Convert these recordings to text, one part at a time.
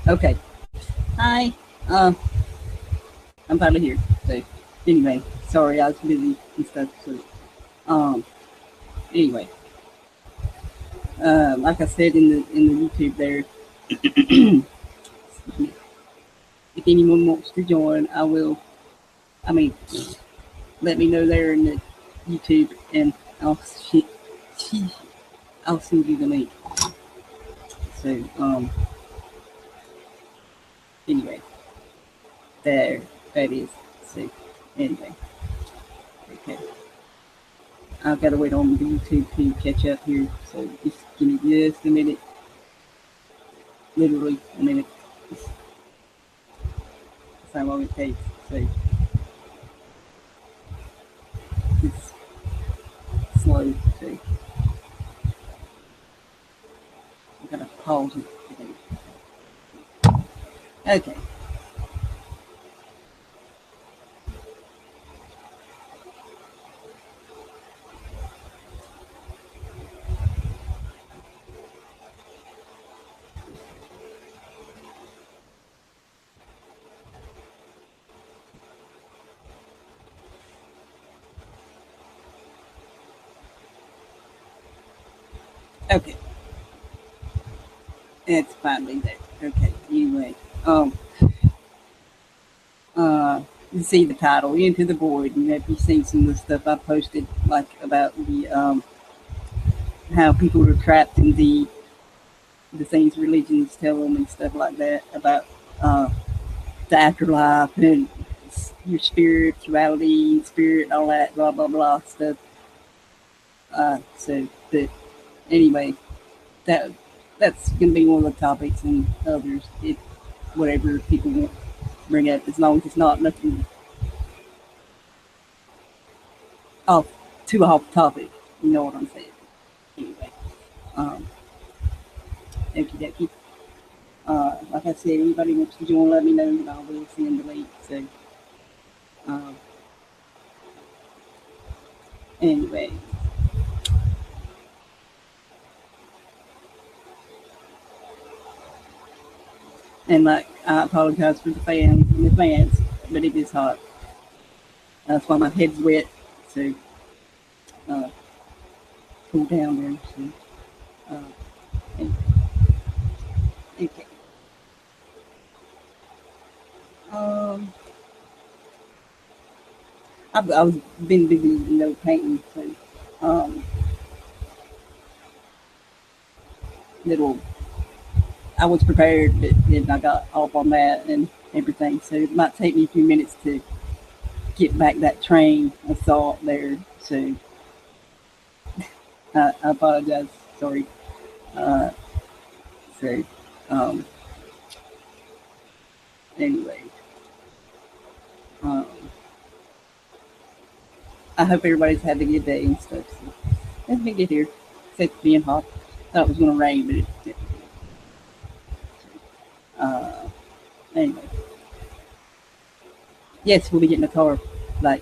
Okay. Hi. I'm finally here. So, anyway, sorry, I was busy and stuff. So, um, anyway, like I said in the YouTube there, if anyone wants to join, I will. I mean, let me know there in the YouTube, and I'll I'll send you the link. So, anyway, there, that is. So, anyway, okay. I've got to wait on the YouTube to catch up here. So, just give me just a minute. Literally a minute. That's how long it takes. So, it's slow. So, I'm gonna pause it. Okay. Okay. It's finally there. Okay. Anyway, you see the title, Into the Void. You know, if you've seen some of the stuff I posted, like about the how people are trapped in the things religions tell them and stuff like that about uh, the afterlife and your spirituality, spirit, all that, blah blah blah stuff. But anyway, that that's gonna be one of the topics and others. If whatever people want to bring up, as long as it's not nothing off too off topic. You know what I'm saying? Anyway, um, okie dokie. Like I said, anybody wants to join, let me know, and I will send the link. So, um, anyway, and like I apologize for the fans in advance, but it is hot. That's why my head's wet. So, uh, cool down there. So, anyway, okay. Um, I was been busy, painting. So, um, little I was prepared, but then I got off on that and everything. So it might take me a few minutes to get back that train of thought there. So I apologize. Sorry. Uh, so um, anyway, um, I hope everybody's had a good day and stuff. So let me get here. Except being hot. Thought it was going to rain, but it didn't. Uh, anyway, yes, we'll be getting a car like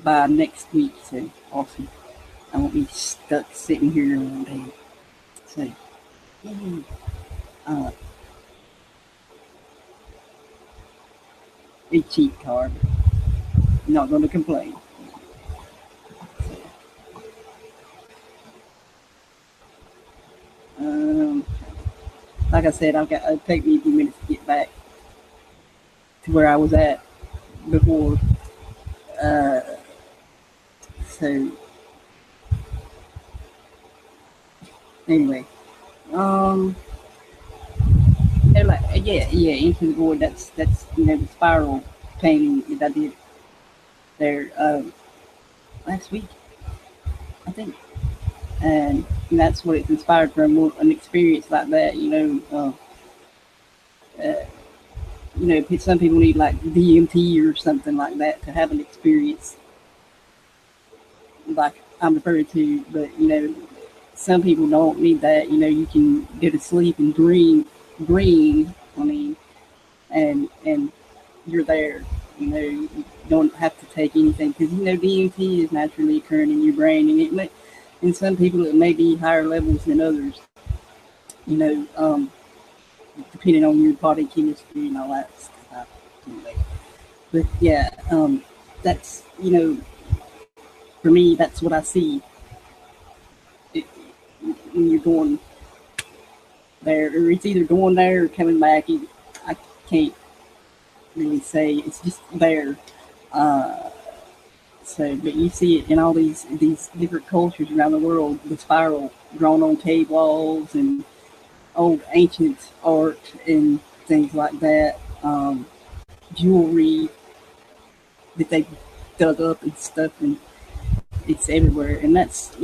by next week. So awesome. I won't be stuck sitting here all day. So, yay. Uh, a cheap car, but not going to complain. Um, like I said, it'll take me a few minutes to get back to where I was at before. Uh, so anyway, um, and like yeah, Into the Void. That's the spiral painting that I did there last week, I think, and that's what it's inspired from, an experience like that. Uh, some people need like DMT or something like that to have an experience like I'm referring to, but some people don't need that. You can go to sleep and dream. I mean, and you're there. You don't have to take anything because DMT is naturally occurring in your brain, and in some people it may be higher levels than others. you know, depending on your body chemistry and all that stuff. Anyway, but yeah, that's, for me, that's what I see it, when you're going there, or it's either going there or coming back. I can't really say. It's just there. Uh, so, but you see it in all these different cultures around the world. The spiral drawn on cave walls and old ancient art and things like that. Jewelry that they dug up and stuff, and it's everywhere. And that's,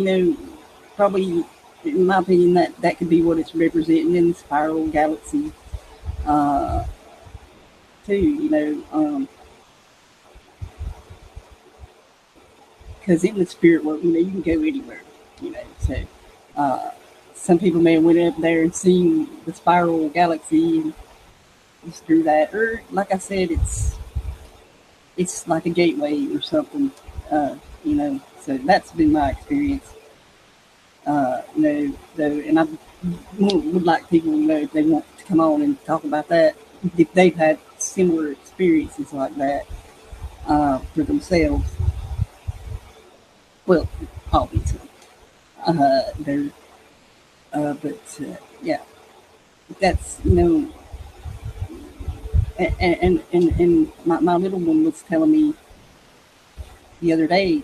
probably, in my opinion, that could be what it's representing in the spiral galaxy, uh, too. Because in the spirit world, you can go anywhere. So uh, some people may have went up there and seen the spiral galaxy and just through that, or like I said, it's like a gateway or something. So that's been my experience. And I would like people, if they want to come on and talk about that, if they've had similar experiences like that for themselves. Well, obviously, they're, but yeah, that's, and my little one was telling me the other day,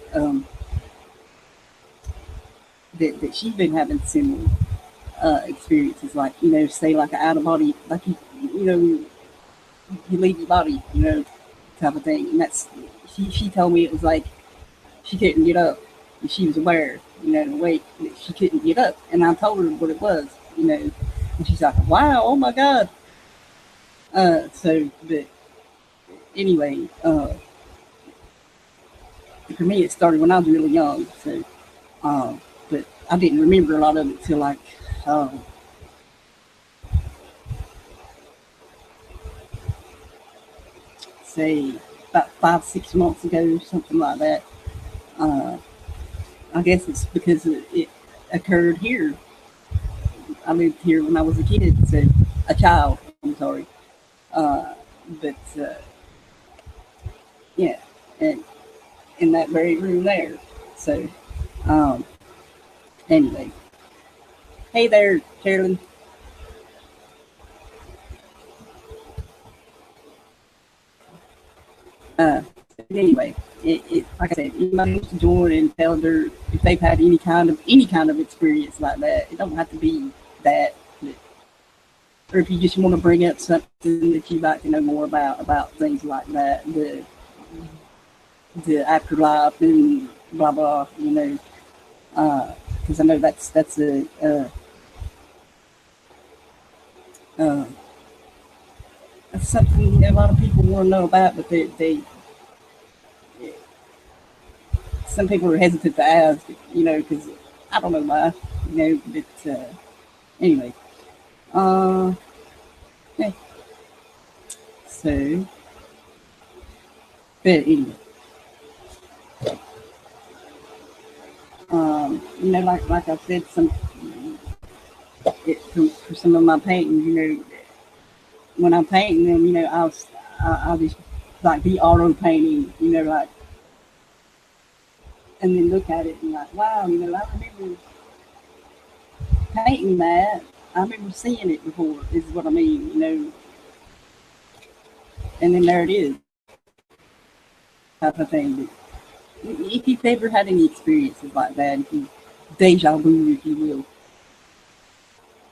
that she's been having similar experiences, like, say, like an out of body, like you leave your body, type of thing. And that's, she told me it was like she couldn't get up, and she was aware, the way that she couldn't get up, and I told her what it was, and she's like, "Wow, oh my god." But anyway, for me, it started when I was really young. So, but I didn't remember a lot of it till like, um, say, about 5, 6 months ago, something like that. Uh, I guess it's because it occurred here. I lived here when I was a kid, so a child. I'm sorry, uh, but yeah, and in that very room there. So, um, anyway, hey there, Carolyn. Uh, anyway, like I said, anybody wants to join and tell their, if they've had any kind of experience like that. It don't have to be that, but, or if you just want to bring up something that you'd like to know more about things like that, the afterlife and blah blah. Because I know that's uh, that's something a lot of people want to know about, but they some people are hesitant to ask, because I don't know why, but anyway, uh, yeah. So, but anyway, like I said, for some of my paintings, when I'm painting them, I'll just like be auto painting, like, and then look at it and like, wow, I remember painting that. I remember seeing it before. Is what I mean, and then there it is, type of thing. If you've ever had any experiences like that, if you deja vu, if you will,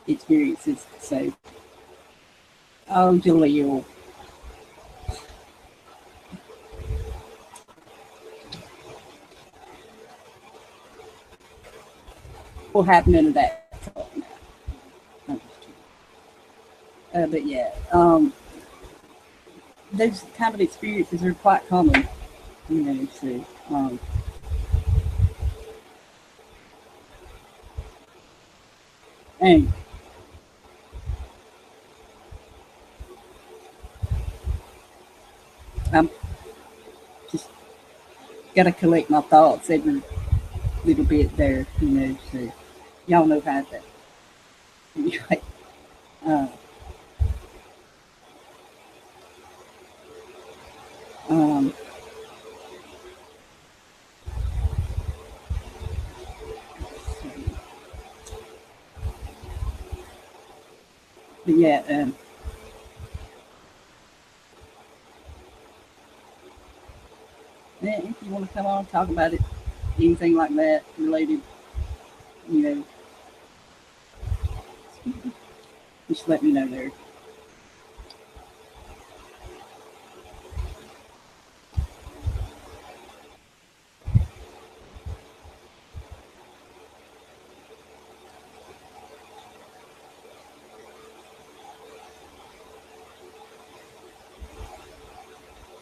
experiences. So, oh, Jaleel, we'll have none of that talk now. But yeah, those kind of experiences are quite common, So, and I'm just gotta collect my thoughts every little bit there, So y'all know how that. Anyway, But yeah, yeah, if you want to come on, talk about it, anything like that related, you know, just let me know there.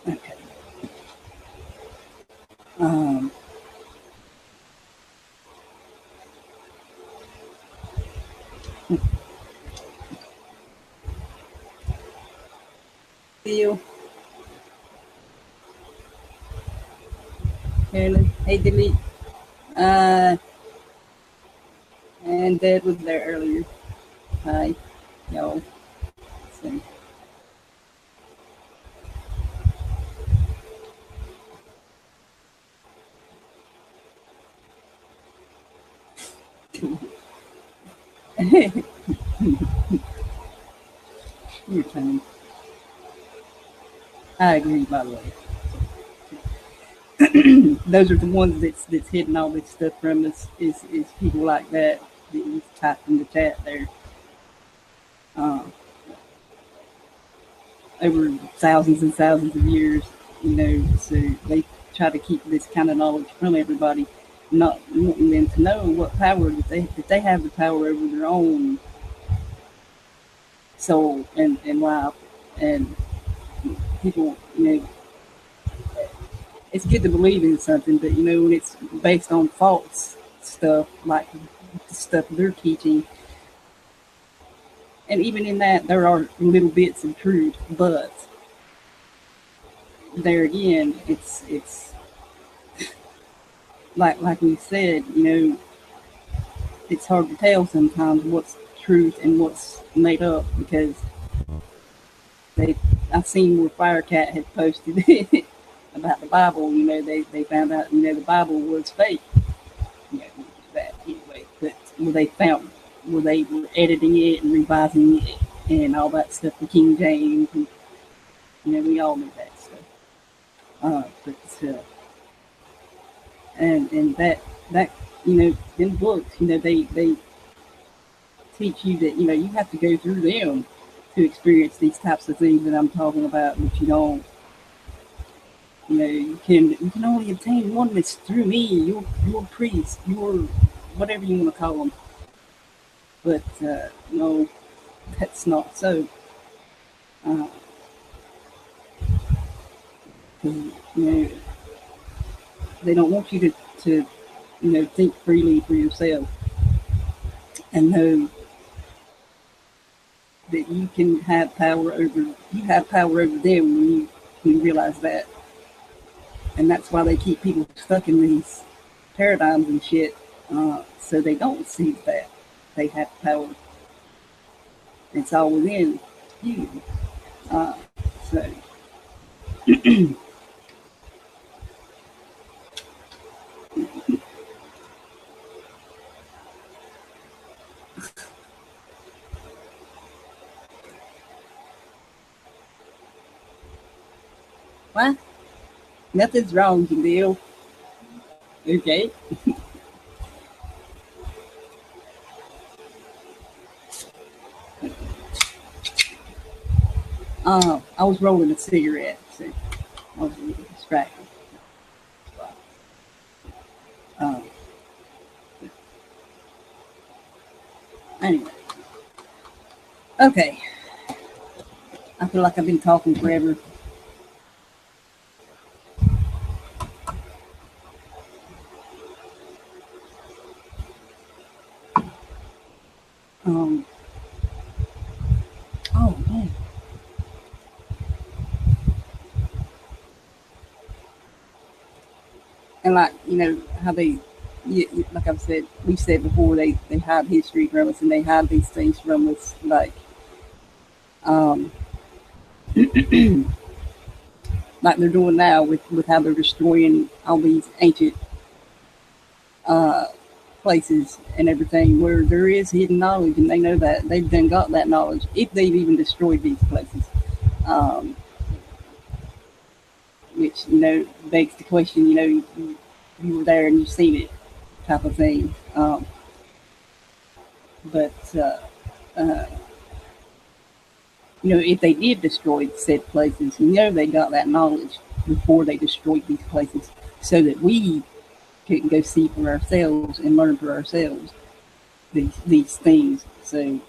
Okay. Um, Bill, Carolyn, hey, delete. Uh, and Dad was there earlier. Hi, y'all. So, your time. I agree, by the way. Those are the ones that's hitting all this stuff from us is people like that that you typed in the chat there. Uh, Over thousands and thousands of years, so they try to keep this kind of knowledge from everybody, not wanting them to know what power that they have the power over their own soul and life. And people, it's good to believe in something, but when it's based on false stuff like the stuff they're teaching, and even in that there are little bits of truth, but there again, it's like we said, it's hard to tell sometimes what's truth and what's made up because they I've seen where Firecat had posted about the Bible. They found out the Bible was fake. That anyway, but where they were editing it and revising it and all that stuff for King James, and we all knew that stuff. But and that in books, they teach you that you have to go through them to experience these types of things that I'm talking about, but you don't. You can only obtain oneness through me, your priest, your whatever you want to call them. But no, that's not so. Uh, you know, they don't want you to think freely for yourself and know that you can have power over them when you realize that. And that's why they keep people stuck in these paradigms and shit, so they don't see that they have power. It's all within you. Uh, so, what? Nothing's wrong, Jamil. Okay. I was rolling a cigarette, so I was a little distracted. Um, anyway, okay. I feel like I've been talking forever. Um, oh man. And like how they, yeah, like I've said, we said before, they hide history from us and they hide these things from us, um, like they're doing now with how they're destroying all these ancient places and everything where there is hidden knowledge, and they know that they've done got that knowledge if they've even destroyed these places. Um, which begs the question. You were there and you've seen it, type of thing. But uh, if they did destroy said places, they got that knowledge before they destroyed these places, so that we can go see for ourselves and learn for ourselves these things. So,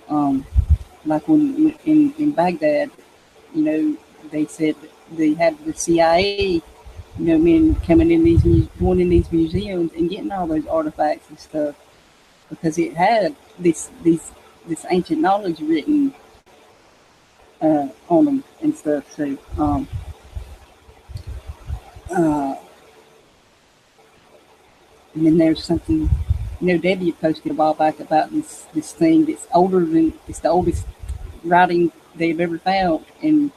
like when in Baghdad, you know, they said they had the CIA, men coming in going in these museums and getting all those artifacts and stuff because it had this ancient knowledge written on them and stuff. So, uh, and then there's something, Debbie posted a while back about this thing that's older than it's the oldest writing they've ever found, and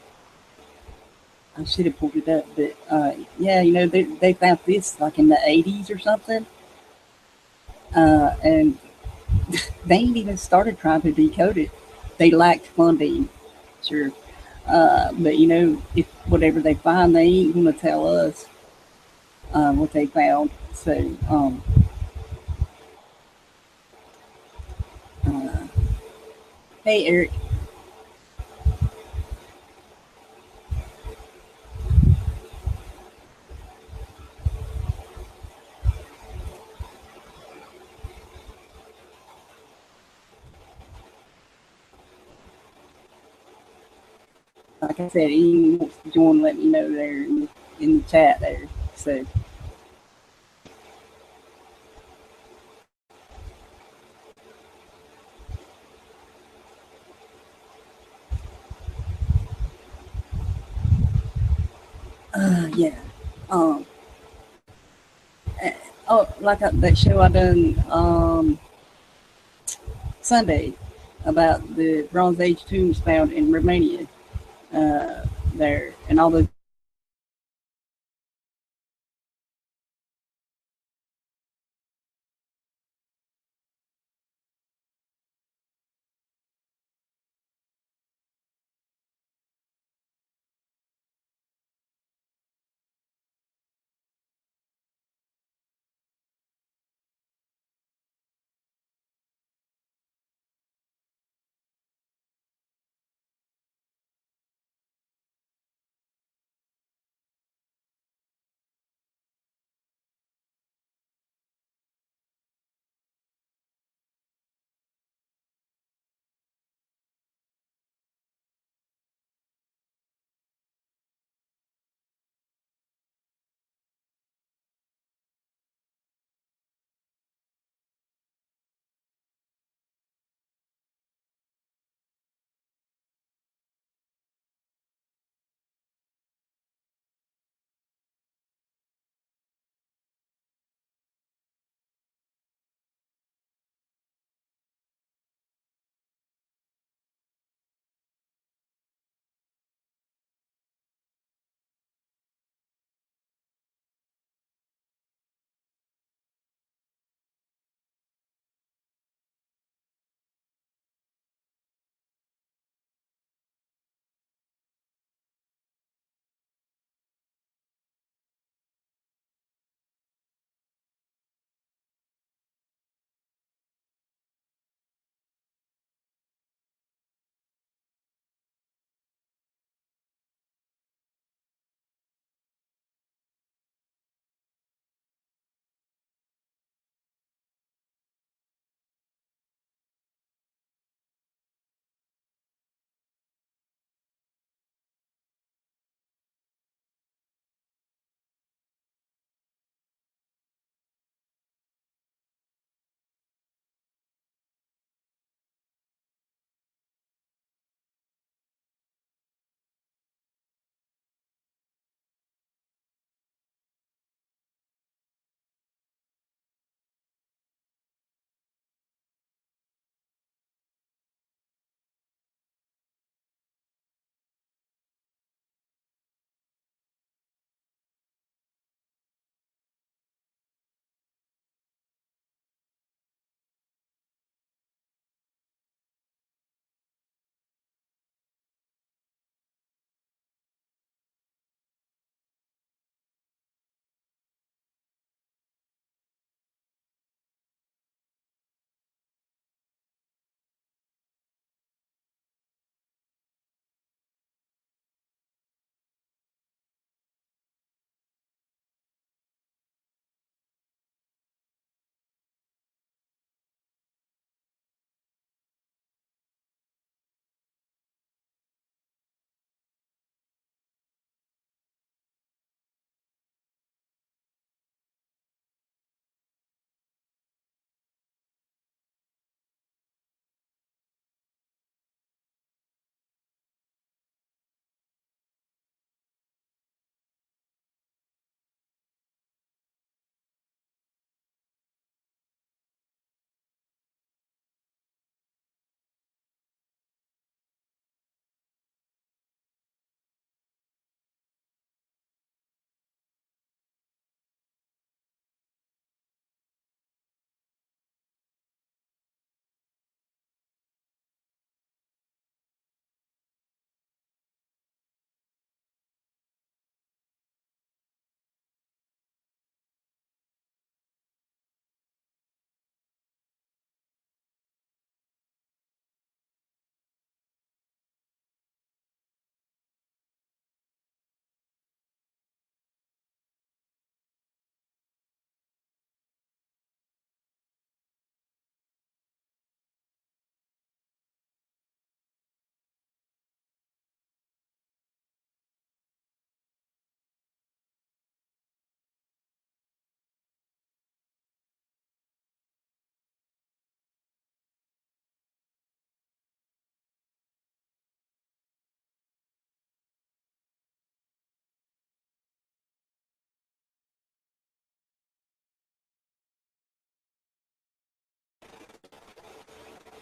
I should have pulled it up, but yeah, they found this like in the 80s or something, and they ain't even started trying to decode it. They lacked funding, sure, but if whatever they find, they ain't gonna tell us what they found. So, uh, hey, Eric, like I said, he wants to join. Let me know there in the chat there. So, yeah. Um, oh, like that show I done Sunday about the Bronze Age tombs found in Romania uh, there, and all those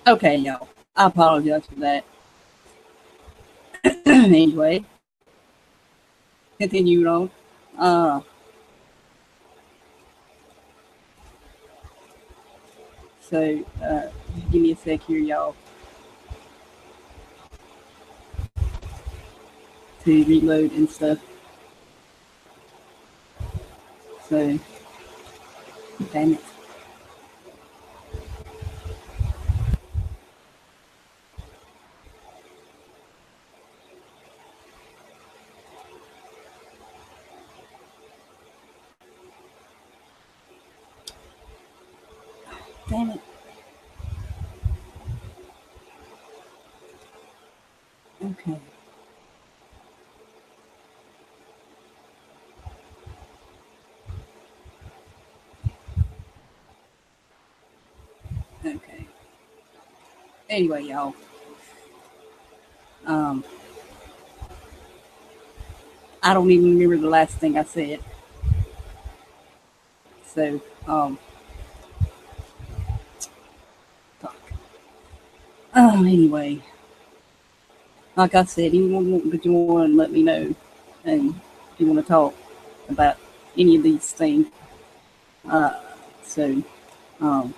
Okay, y'all. I apologize for that. Anyway, continuing on. Uh, so just give me a sec here, y'all, to reload and stuff. So, damn it. Damn it. Okay. Okay. Anyway, y'all. Um, I don't even remember the last thing I said. So, fuck. Anyway, like I said, anyone want to join, let me know. And if you want to talk about any of these things. Uh, so, um,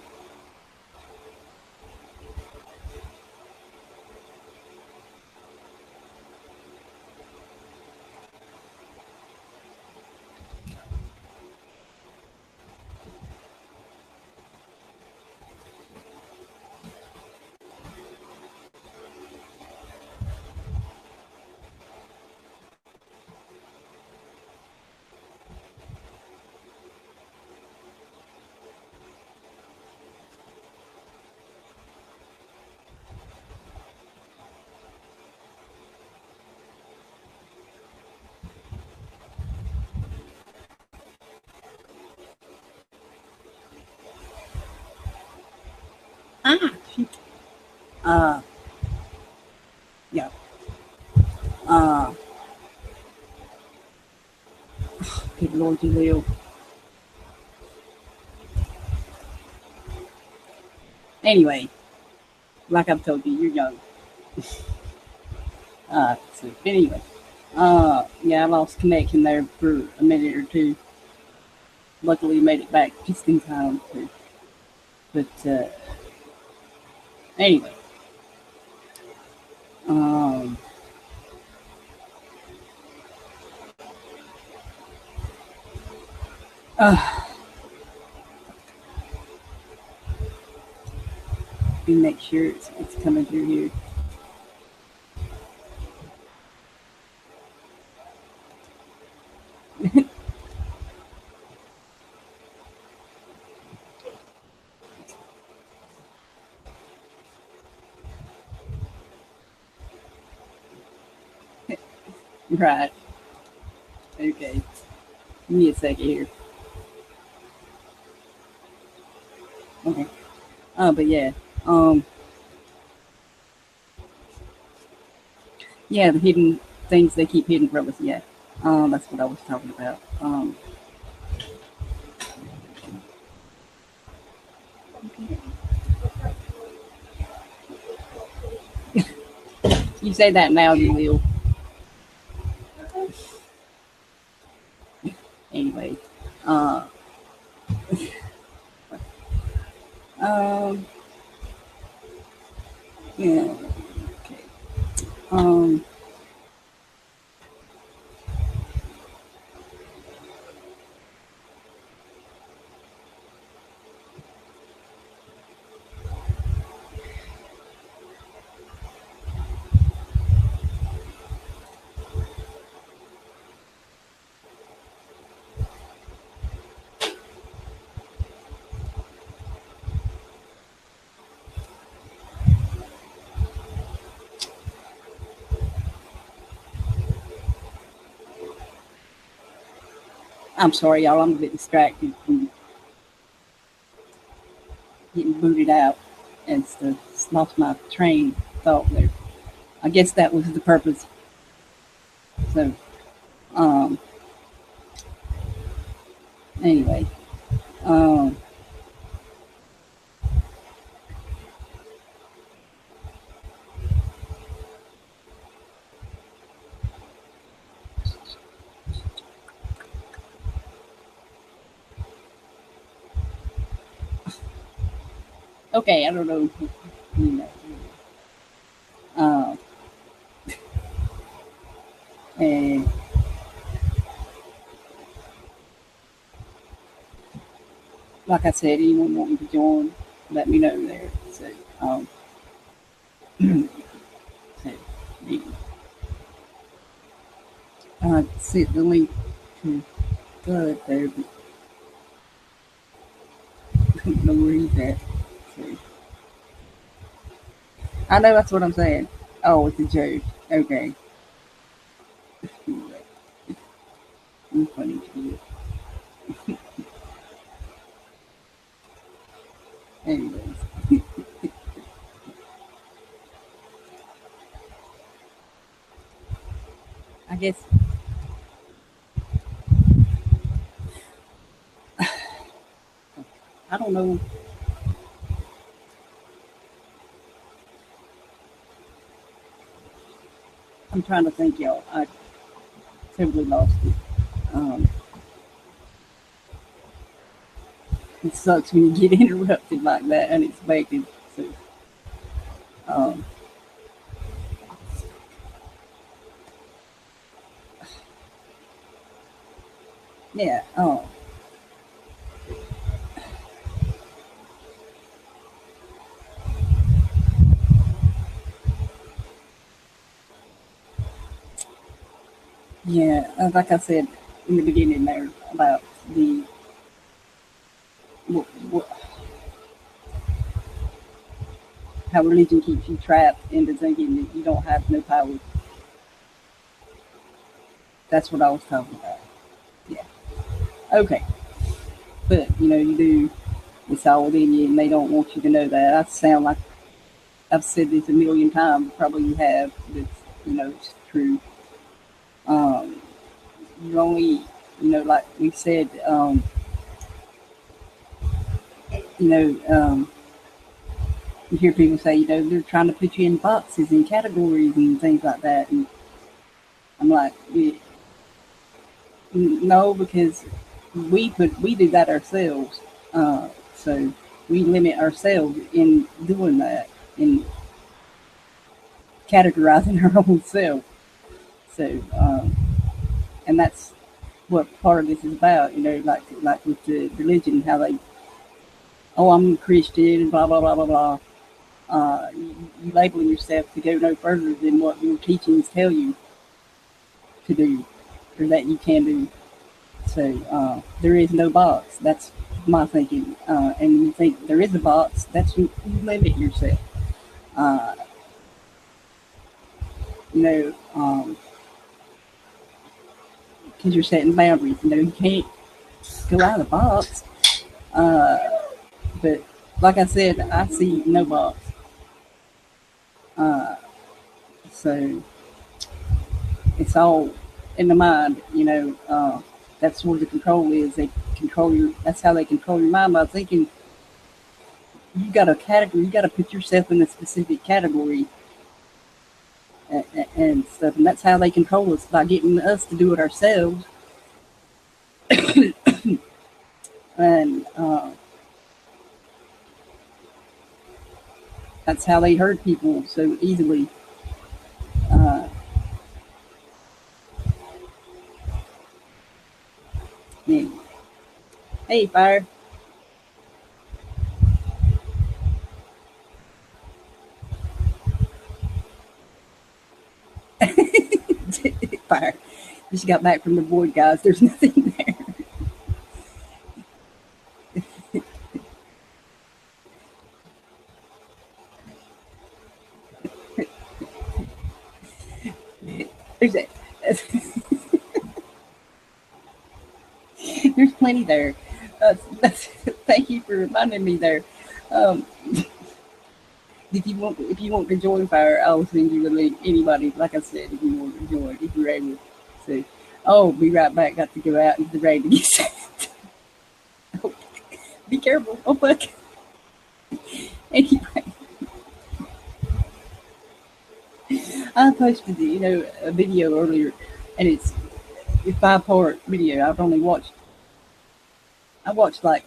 shoot. Uh, yeah. Uh, good Lord, you will. Anyway, like I've told you, you're young. So anyway, yeah, I lost connection there for a minute or two. Luckily, made it back just in time. But anyway, um, uh, let me make sure it's coming through here. Right. Okay. Give me a second here. Okay. But yeah. Um, yeah, the hidden things they keep hidden from us. Yeah. That's what I was talking about. You say that now, you will. Anyway. Uh, um, yeah. Okay. Um, I'm sorry, y'all. I'm a bit distracted from getting booted out and stuff. Just lost my train of thought there. I guess that was the purpose. So, um, anyway, um, Okay, I don't know. You know, uh, and like I said, anyone wanting to join, let me know there. So, um, so the, sent the link to Bud there, but I don't know where he's at. So, I know that's what I'm saying. Oh, it's a joke. Okay. I'm funny too. Anyways, I guess I don't know. I'm trying to think, y'all. I totally lost it. Um, it sucks when you get interrupted like that, unexpected. So, um, yeah. Yeah. Like I said in the beginning there about the wh- wh- how religion keeps you trapped into thinking that you don't have no power. That's what I was talking about. Yeah. Okay. But you do. It's all within you, and they don't want you to know that. I sound like I've said this a million times. Probably you have. But it's true. Um, you only, like we said, you know, um, you hear people say, they're trying to put you in boxes and categories and things like that. And I'm like, yeah, no, because we do that ourselves. So we limit ourselves in doing that, in categorizing our own self. So, and that's what part of this is about. Like with the religion, how they, oh, I'm a Christian, and blah blah blah blah blah. You labeling yourself to go no further than what your teachings tell you to do or that you can do. So there is no box. That's my thinking. And you think there is a box, that's you limit yourself. Uh, you know, because you're setting boundaries. You can't go out of the box. Uh, but like I said, I see no box. Uh, so it's all in the mind. That's where the control is. They control your. That's how they control your mind by thinking you got a category. You got to put yourself in a specific category and stuff. And that's how they control us by getting us to do it ourselves. And that's how they hurt people so easily. Uh, Man. Hey, fire. Fire. Just got back from the board, guys. There's nothing there. There's a, there's plenty there. Thank you for reminding me there. Um, if you want to join fire, I'll send you the link. Anybody, like I said, if you want to join, if you're able to. Oh, be right back. Got to go out into the rain to get set. Oh, be careful. Oh fuck. Anyway, I posted a video earlier, and it's a 5-part video. I watched like,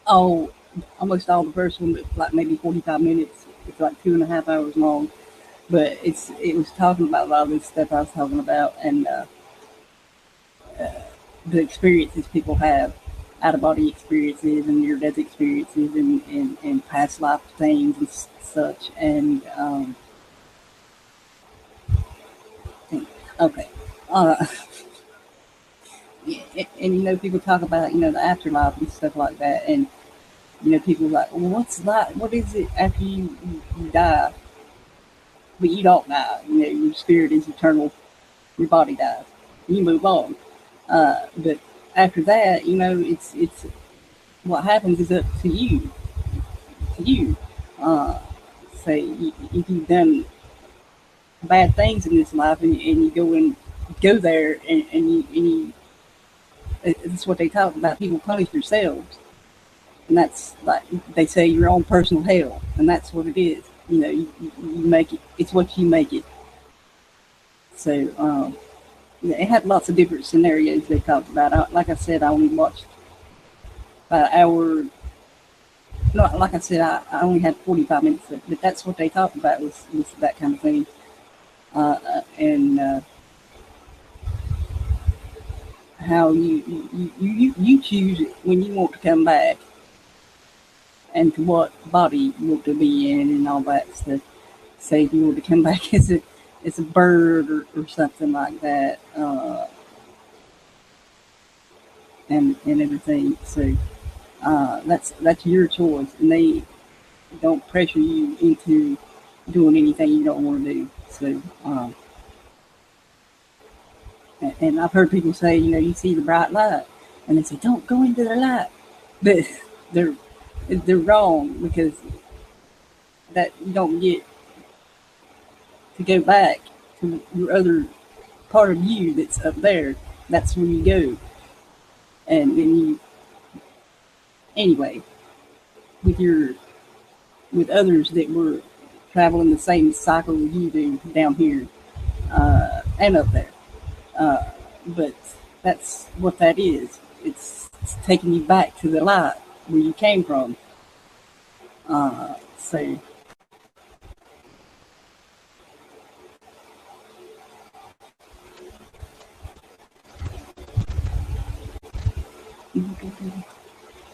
oh, almost all the first one, but like maybe 45 minutes. It's like 2.5 hours long. But it was talking about a lot of this stuff I was talking about, and the experiences people have, out of body experiences and near death experiences, and past life things and such. And okay, uh, and people talk about the afterlife and stuff like that, and people are like, well, what's that? What is it after you die? But you don't die. Your spirit is eternal. Your body dies. You move on. But after that, it's what happens is up to you. To you. Uh, Say if you've done bad things in this life, and you go there, and it's what they talk about. People punish themselves, and that's like they say your own personal hell, and that's what it is. You make it. It's what you make it. So yeah, it had lots of different scenarios they talked about. Like I said, I only watched about an hour. No, like I said, I only had 45 minutes, but that's what they talked about was that kind of thing. And how you choose when you want to come back, and to what body you want to be in, and all that stuff. Say if you want to come back as a bird, or something like that, and everything. So that's your choice, and they don't pressure you into doing anything you don't want to do. So, and I've heard people say, you see the bright light, and they say, don't go into the light, but they're they're wrong, because that you don't get to go back to your other part of you that's up there. That's where you go, and then you anyway with your with others that were traveling the same cycle as you do down here, and up there. But that's what that is. It's taking you back to the light where you came from. So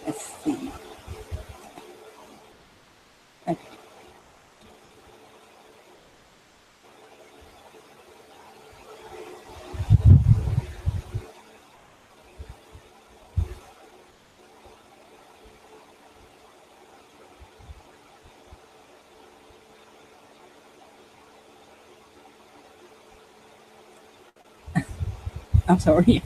let's see. Okay. I'm sorry.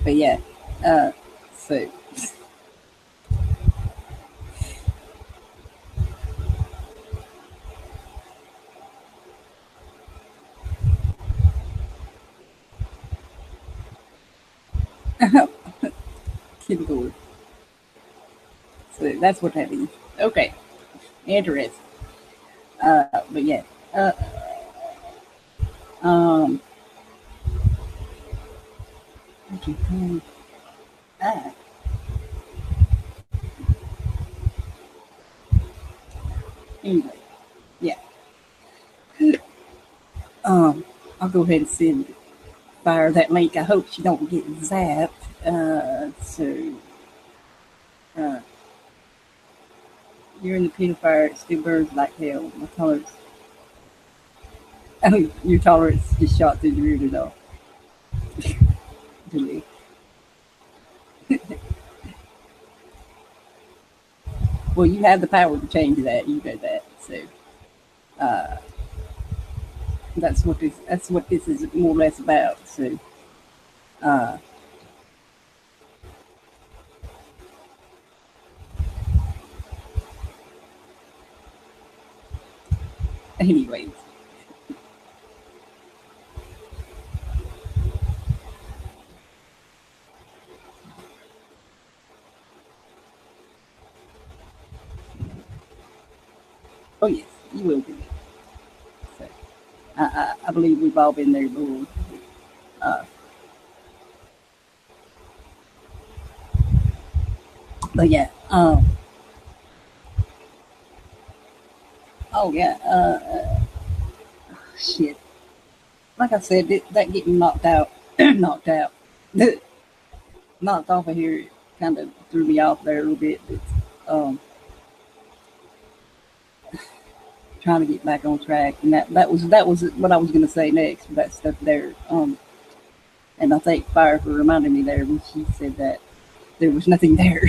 But yeah. So keyboard. So that's what that is. Okay. Interesting. But yeah. Uh, um. Okay. Ah. Anyway. Yeah. I'll go ahead and fire that link. I hope she don't get zapped. So uh, you're in the pit of fire. It still burns like hell. My tolerance. Oh, your tolerance just shot through the rear door. Delete. Well, you have the power to change that. You know that. So uh, that's what this is more or less about. So uh, anyways, oh yes, you will be. So I believe we've all been there before. Uh, But yeah, oh yeah, shit. Like I said, that getting knocked out, knocked out, knocked off of here kind of threw me off there a little bit. But, trying to get back on track, and that was what I was going to say next. That stuff there, and I thank Fire for reminding me there when she said that there was nothing there,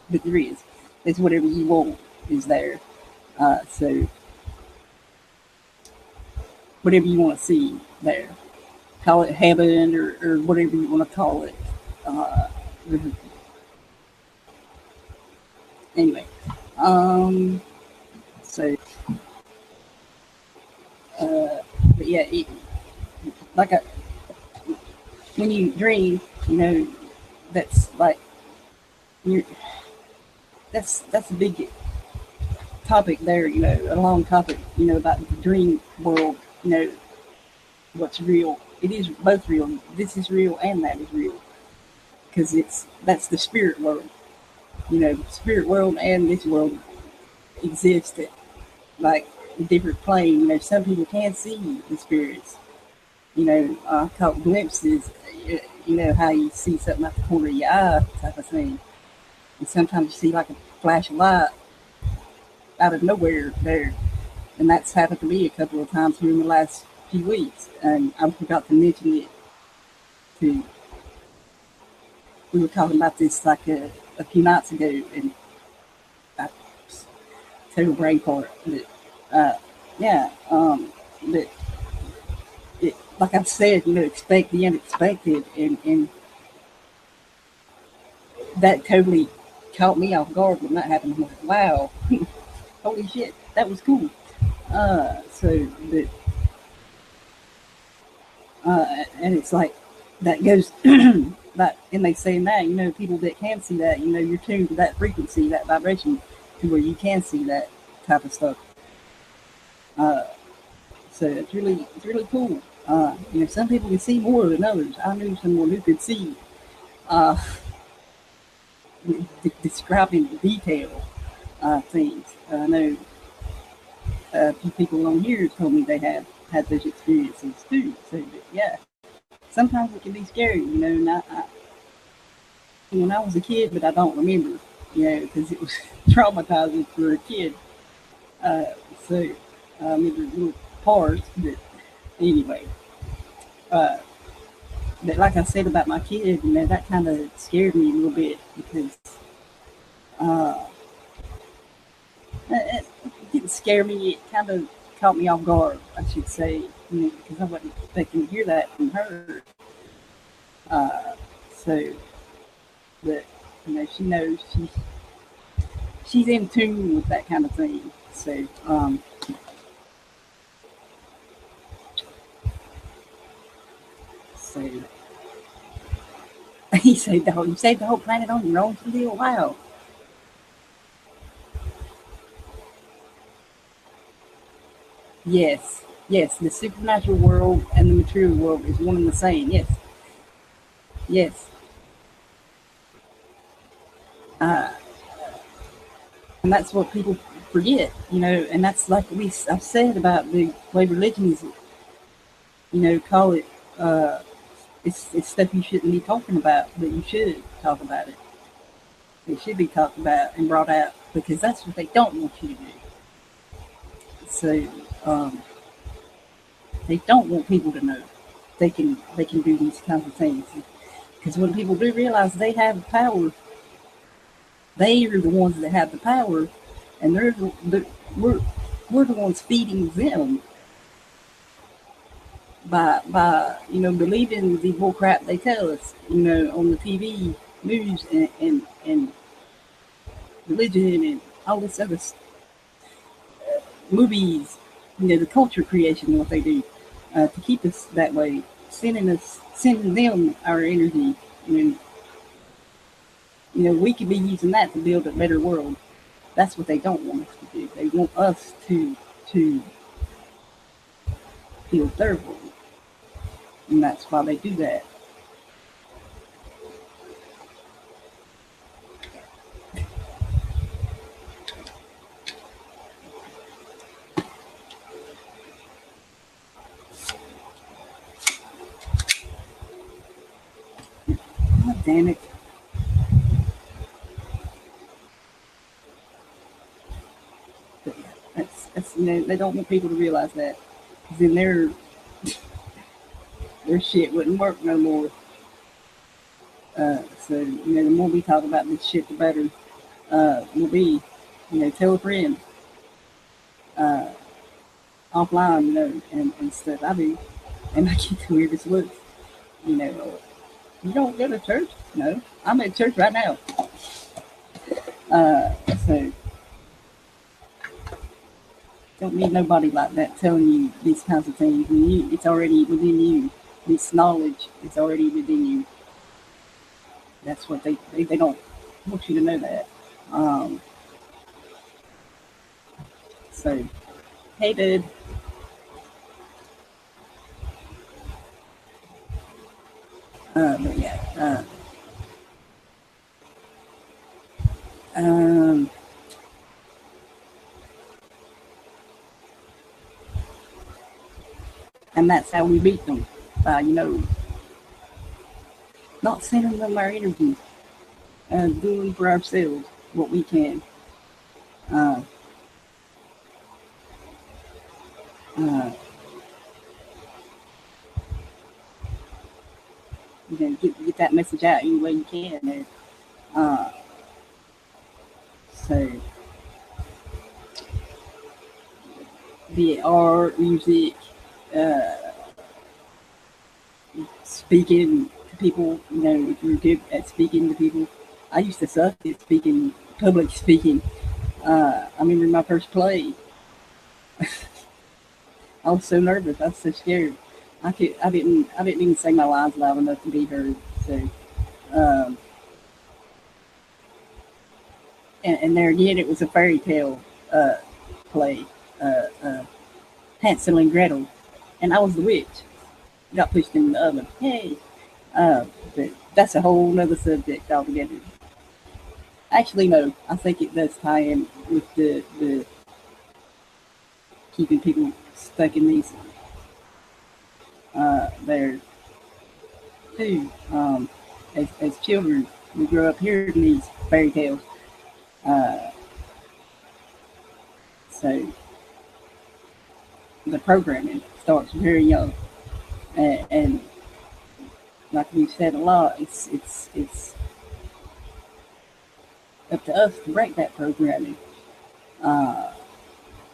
but there is. It's whatever you want is there. So whatever you want to see there, call it heaven or whatever you want to call it. Uh, anyway, um, so but yeah, like when you dream, that's like you're that's a big topic there. A long topic. About the dream world. What's real. It is both real. This is real and that is real because that's the spirit world. Spirit world and this world exist at like a different plane. Some people can't see the spirits. I caught glimpses. How you see something out the corner of your eye, type of thing. And sometimes you see like a flash of light out of nowhere there. And that's happened to me a couple of times here in the last few weeks. And I forgot to mention it to. We were talking about this like a few nights ago, and I total brain fart. But yeah, but like I said, expect the unexpected, and that totally caught me off guard when that happened. I'm like, wow, holy shit, that was cool. So, but and it's like that goes that, and they say that people that can see that, you're tuned to that frequency, that vibration, to where you can see that type of stuff. Uh, so it's really cool. Some people can see more than others. I knew someone who could see uh, describing detail things. I know a few people on here told me they have had those experiences too. So yeah, sometimes it can be scary, And when I was a kid, but I don't remember, because it was traumatizing for a kid. Uh, so I remember little parts, but anyway. Uh, but like I said about my kid, that kind of scared me a little bit because uh, it didn't scare me. It kind of caught me off guard, I should say, because I wasn't expecting to hear that from her. Uh, so, but she knows she's in tune with that kind of thing. So, so you saved the whole planet on your own for a little while. Yes, yes, the supernatural world and the material world is one and the same. Yes, yes, uh, and that's what people forget. And that's like I've said about the way religions, call it. It's stuff you shouldn't be talking about, but you should talk about it. It should be talked about and brought out because that's what they don't want you to do. So um, they don't want people to know they can do these kinds of things because when people do realize they have power, they are the ones that have the power, and we're we're the ones feeding them by believing the bull crap they tell us on the TV news and religion and all this other movies, the culture creation, what they do to keep us that way, sending them our energy. And, we could be using that to build a better world. That's what they don't want us to do. They want us to build their world, and that's why they do that. Damn it. But yeah, that's they don't want people to realize that. 'Cause then their shit wouldn't work no more. So the more we talk about this shit, the better. Will be, tell a friend uh, offline, and stuff. I do, and I get the weirdest looks. You know, you don't go to church? No, I'm at church right now. So don't need nobody like that telling you these kinds of things. It's already within you. This knowledge is already within you. That's what they don't want you to know that. Um, so, hey, dude. But yeah. Um, and that's how we beat them. Not sending them our energy, doing for ourselves what we can. Uh, uh, get that message out any way you can. There. Uh, so, be it art, music, uh, speaking to people. If you're good at speaking to people, I used to suck at speaking, public speaking. I remember my first play. I was so nervous. I was so scared. I didn't even say my lines loud enough to be heard. So, um, and there again, it was a fairy tale play, uh, uh, Hansel and Gretel, and I was the witch. Got pushed in the oven. Hey, but that's a whole nother subject altogether. Actually, no, I think it does tie in with the keeping people stuck in these there too. As children, we grow up hearing these fairy tales. Uh, so the programming starts very young, and like we've said a lot, it's up to us to break that programming. Uh,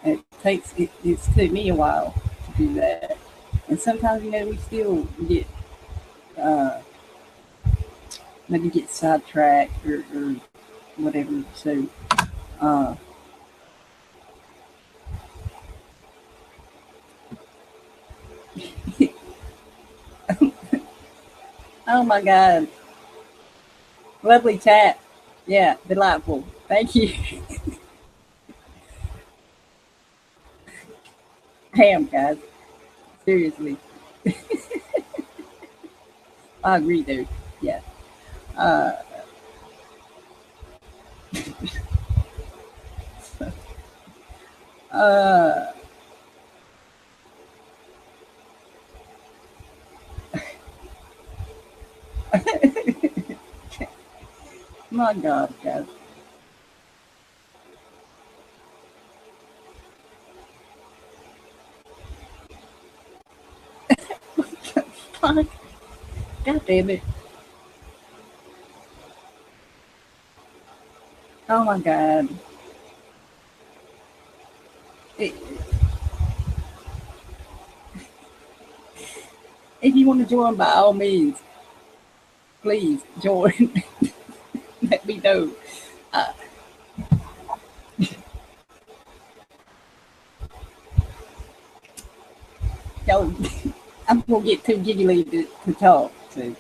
it's took me a while to do that, and sometimes we still get uh, maybe get sidetracked or whatever. So uh, oh my God, lovely chat. Yeah, delightful. Thank you. Damn, guys. Seriously, I agree, dude. Yeah. Uh, uh, my God, guys. Fuck. God damn it. Oh my God. If you want to join, by all means, please join. Let me know. Uh, yo, I'm gonna get too giggly to talk. So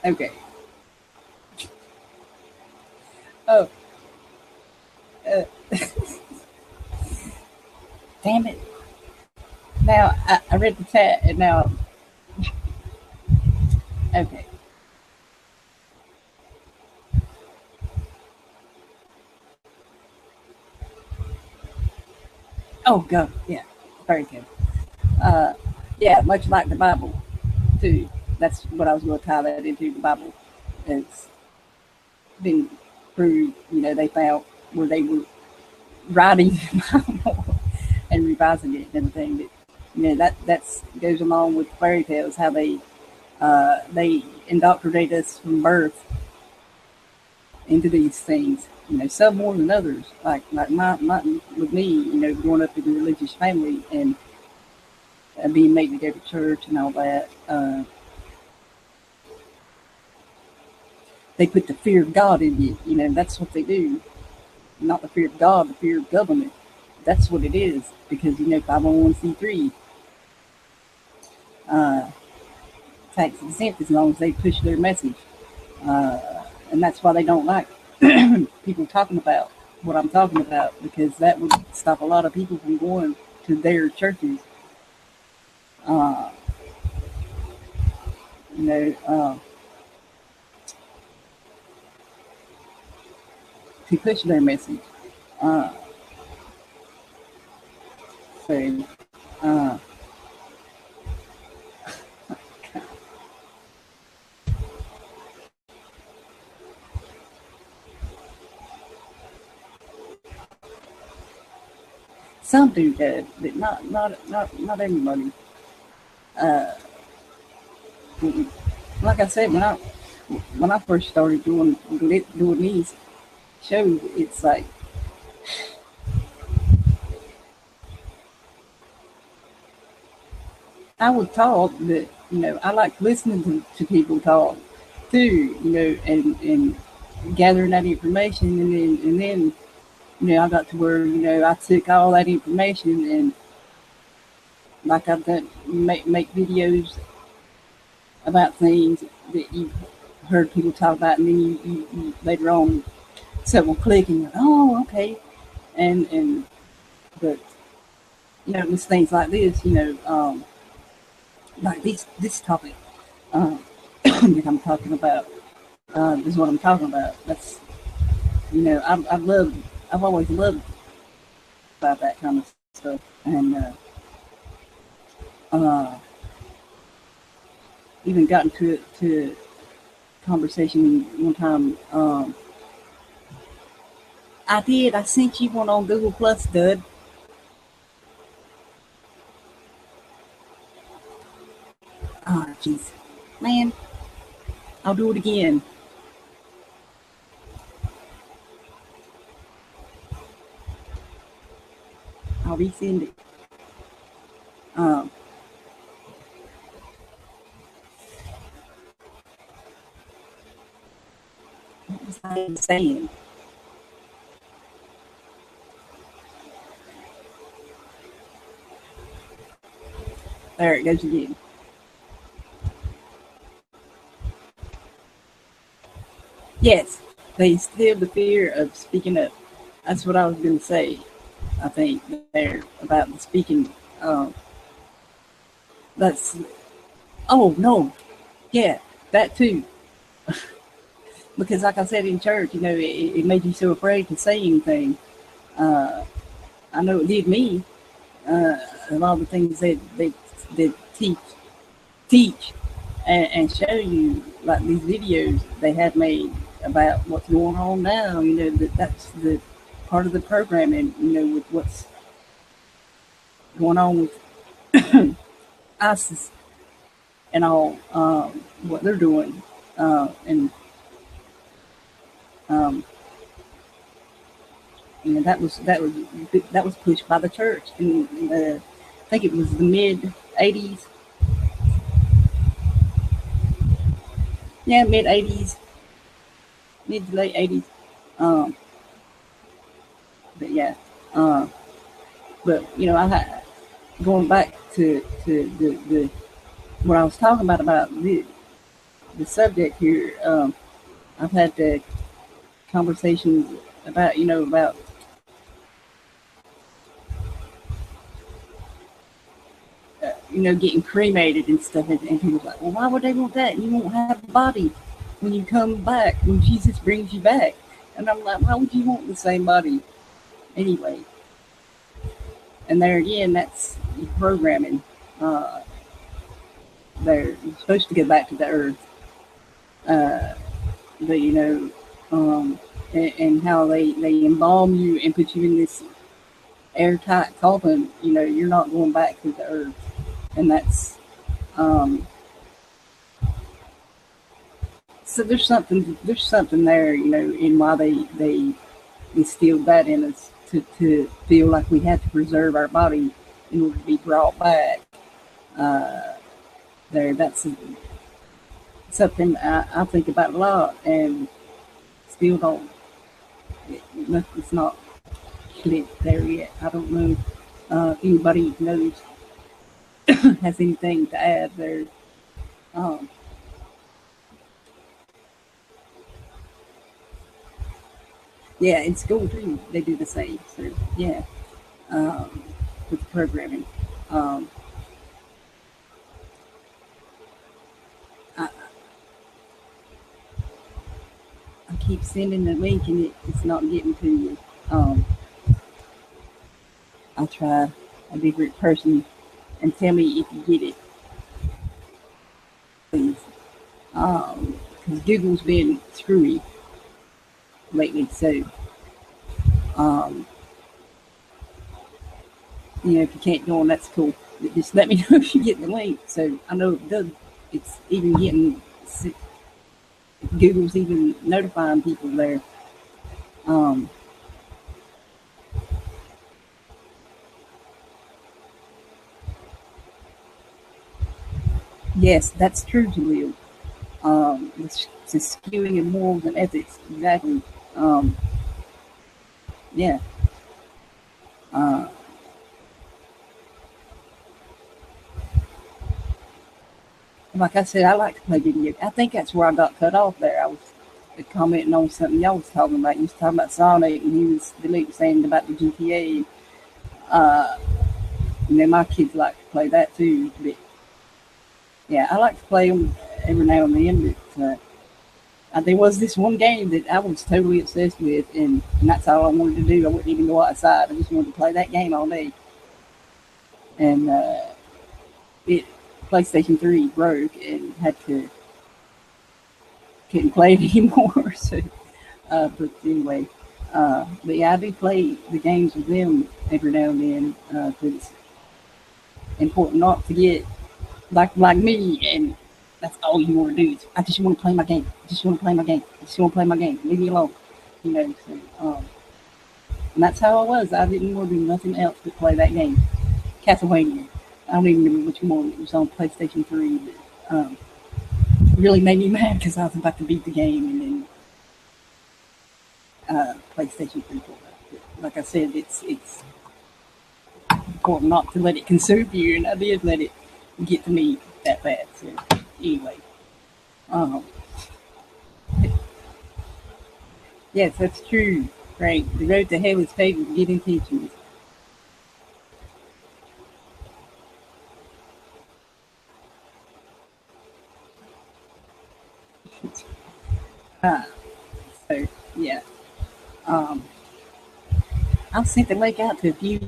okay. Oh, uh, damn it. Now I read the chat and now okay. Oh, God, yeah, very good. Yeah, much like the Bible, too. That's what I was going to tie that into. The Bible has been proved. They found where they were writing the Bible and revising it and everything. But that goes along with fairy tales. How they indoctrinate us from birth into these things. Some more than others. Like my with me, growing up in a religious family and being made to go to church and all that. They put the fear of God in you. That's what they do. Not the fear of God, the fear of government. That's what it is. Because 501c3 tax exempt as long as they push their message. And that's why they don't like people talking about what I'm talking about, because that would stop a lot of people from going to their churches. Uh, you know, uh, to push their message. Uh, so, uh, some do that, but not everybody. Uh, like I said, when I first started doing these shows, it's like I would talk, but I like listening to people talk too, and gathering that information, and then I got to where I took all that information and like I've done make videos about things that you've heard people talk about, and then you later on someone click and you're, oh, okay, and but with things like this, like this topic that I'm talking about, is what I'm talking about. That's I've always loved about that kind of stuff, and uh, even gotten to conversation one time. I did. I sent you one on Google Plus, Dud. Ah, jeez, man, I'll do it again. I'll resend it. Um, what was I saying? There it goes again. Yes, they instill the fear of speaking up. That's what I was going to say. I think there about the speaking. That's oh no, yeah, that too. Because like I said in church, it made you so afraid to say anything. Uh, I know it did me. A lot of the things that teach and show you, like these videos they have made about what's going on now. That's the part of the programming. With what's going on with ISIS and all, what they're doing, and um, that was pushed by the church in I think it was the mid '80s. Yeah, mid '80s, mid to late '80s. Um, but yeah, uh, but I had going back to the what I was talking about the subject here. I've had the conversations about about getting cremated and stuff, and people's like, well, why would they want that? You won't have a body when you come back, when Jesus brings you back. And I'm like, why would you want the same body anyway? And there again, that's programming. Uh, they're supposed to go back to the earth, uh, but and how they embalm you and put you in this airtight coffin. You're not going back to the earth, and that's um, so there's something there, in why they instilled that in us to feel like we had to preserve our body in order to be brought back. Uh, that's something I think about a lot, and still don't. It's not clicked there yet. I don't know if anybody knows has anything to add there. Um, yeah, in school too, they do the same. So yeah, um, with the programming. Um, I, I keep sending the link and it's not getting to you. Um, I'll try a different person and tell me if you get it, please. Because Google's been screwy lately, so um, if you can't go on, that's cool. But just let me know if you get the link, so I know it does. It's even getting Google's even notifying people there. Um, yes, that's true, Jaleel. The skewing in morals and ethics, exactly. Um, yeah. Uh, like I said, I like to play video. I think that's where I got cut off there. I was commenting on something y'all was talking about. You was talking about Sonic, and he was Delete saying about the GTA. Uh, my kids like to play that too. But yeah, I like to play them every now and then. But there was this one game that I was totally obsessed with, and that's all I wanted to do. I wouldn't even go outside. I just wanted to play that game all day. And it PlayStation 3 broke and had to couldn't play it anymore. So, but anyway, but yeah, I do play the games with them every now and then because it's important not to get like me, and that's all you want to do. Is, I just want to play my game. I just want to play my game. I just want to play my game. Leave me alone. So, and that's how I was. I didn't want to do nothing else but play that game. Castlevania. I don't even remember which one. It was on PlayStation 3. But, it really made me mad because I was about to beat the game, and then PlayStation 3 pulled out. But like I said, it's important not to let it consume you, and I did let it get to me that bad. So anyway, um, yes, that's true. Right, the road to hell is paved with good intentions. Uh, so yeah, um, I sent the link out to a few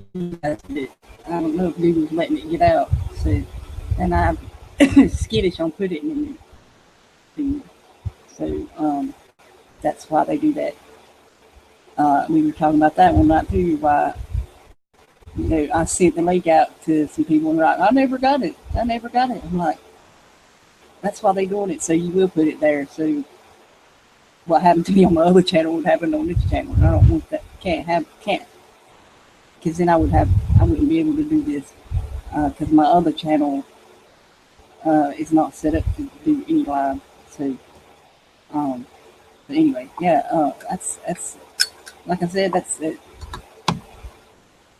guys, but I don't know if Google's letting it get out. So, and I'm skittish on putting it in the so that's why they do that. We were talking about that one night too. Why I sent the link out to some people and they're like, I never got it. I never got it. I'm like, that's why they doing it. So you will put it there. So what happened to me on my other channel would happen on this channel. And I don't want that. Can't. Because then I wouldn't be able to do this. Because my other channel is not set up to do any live. So, but anyway, yeah, that's like I said, that's it.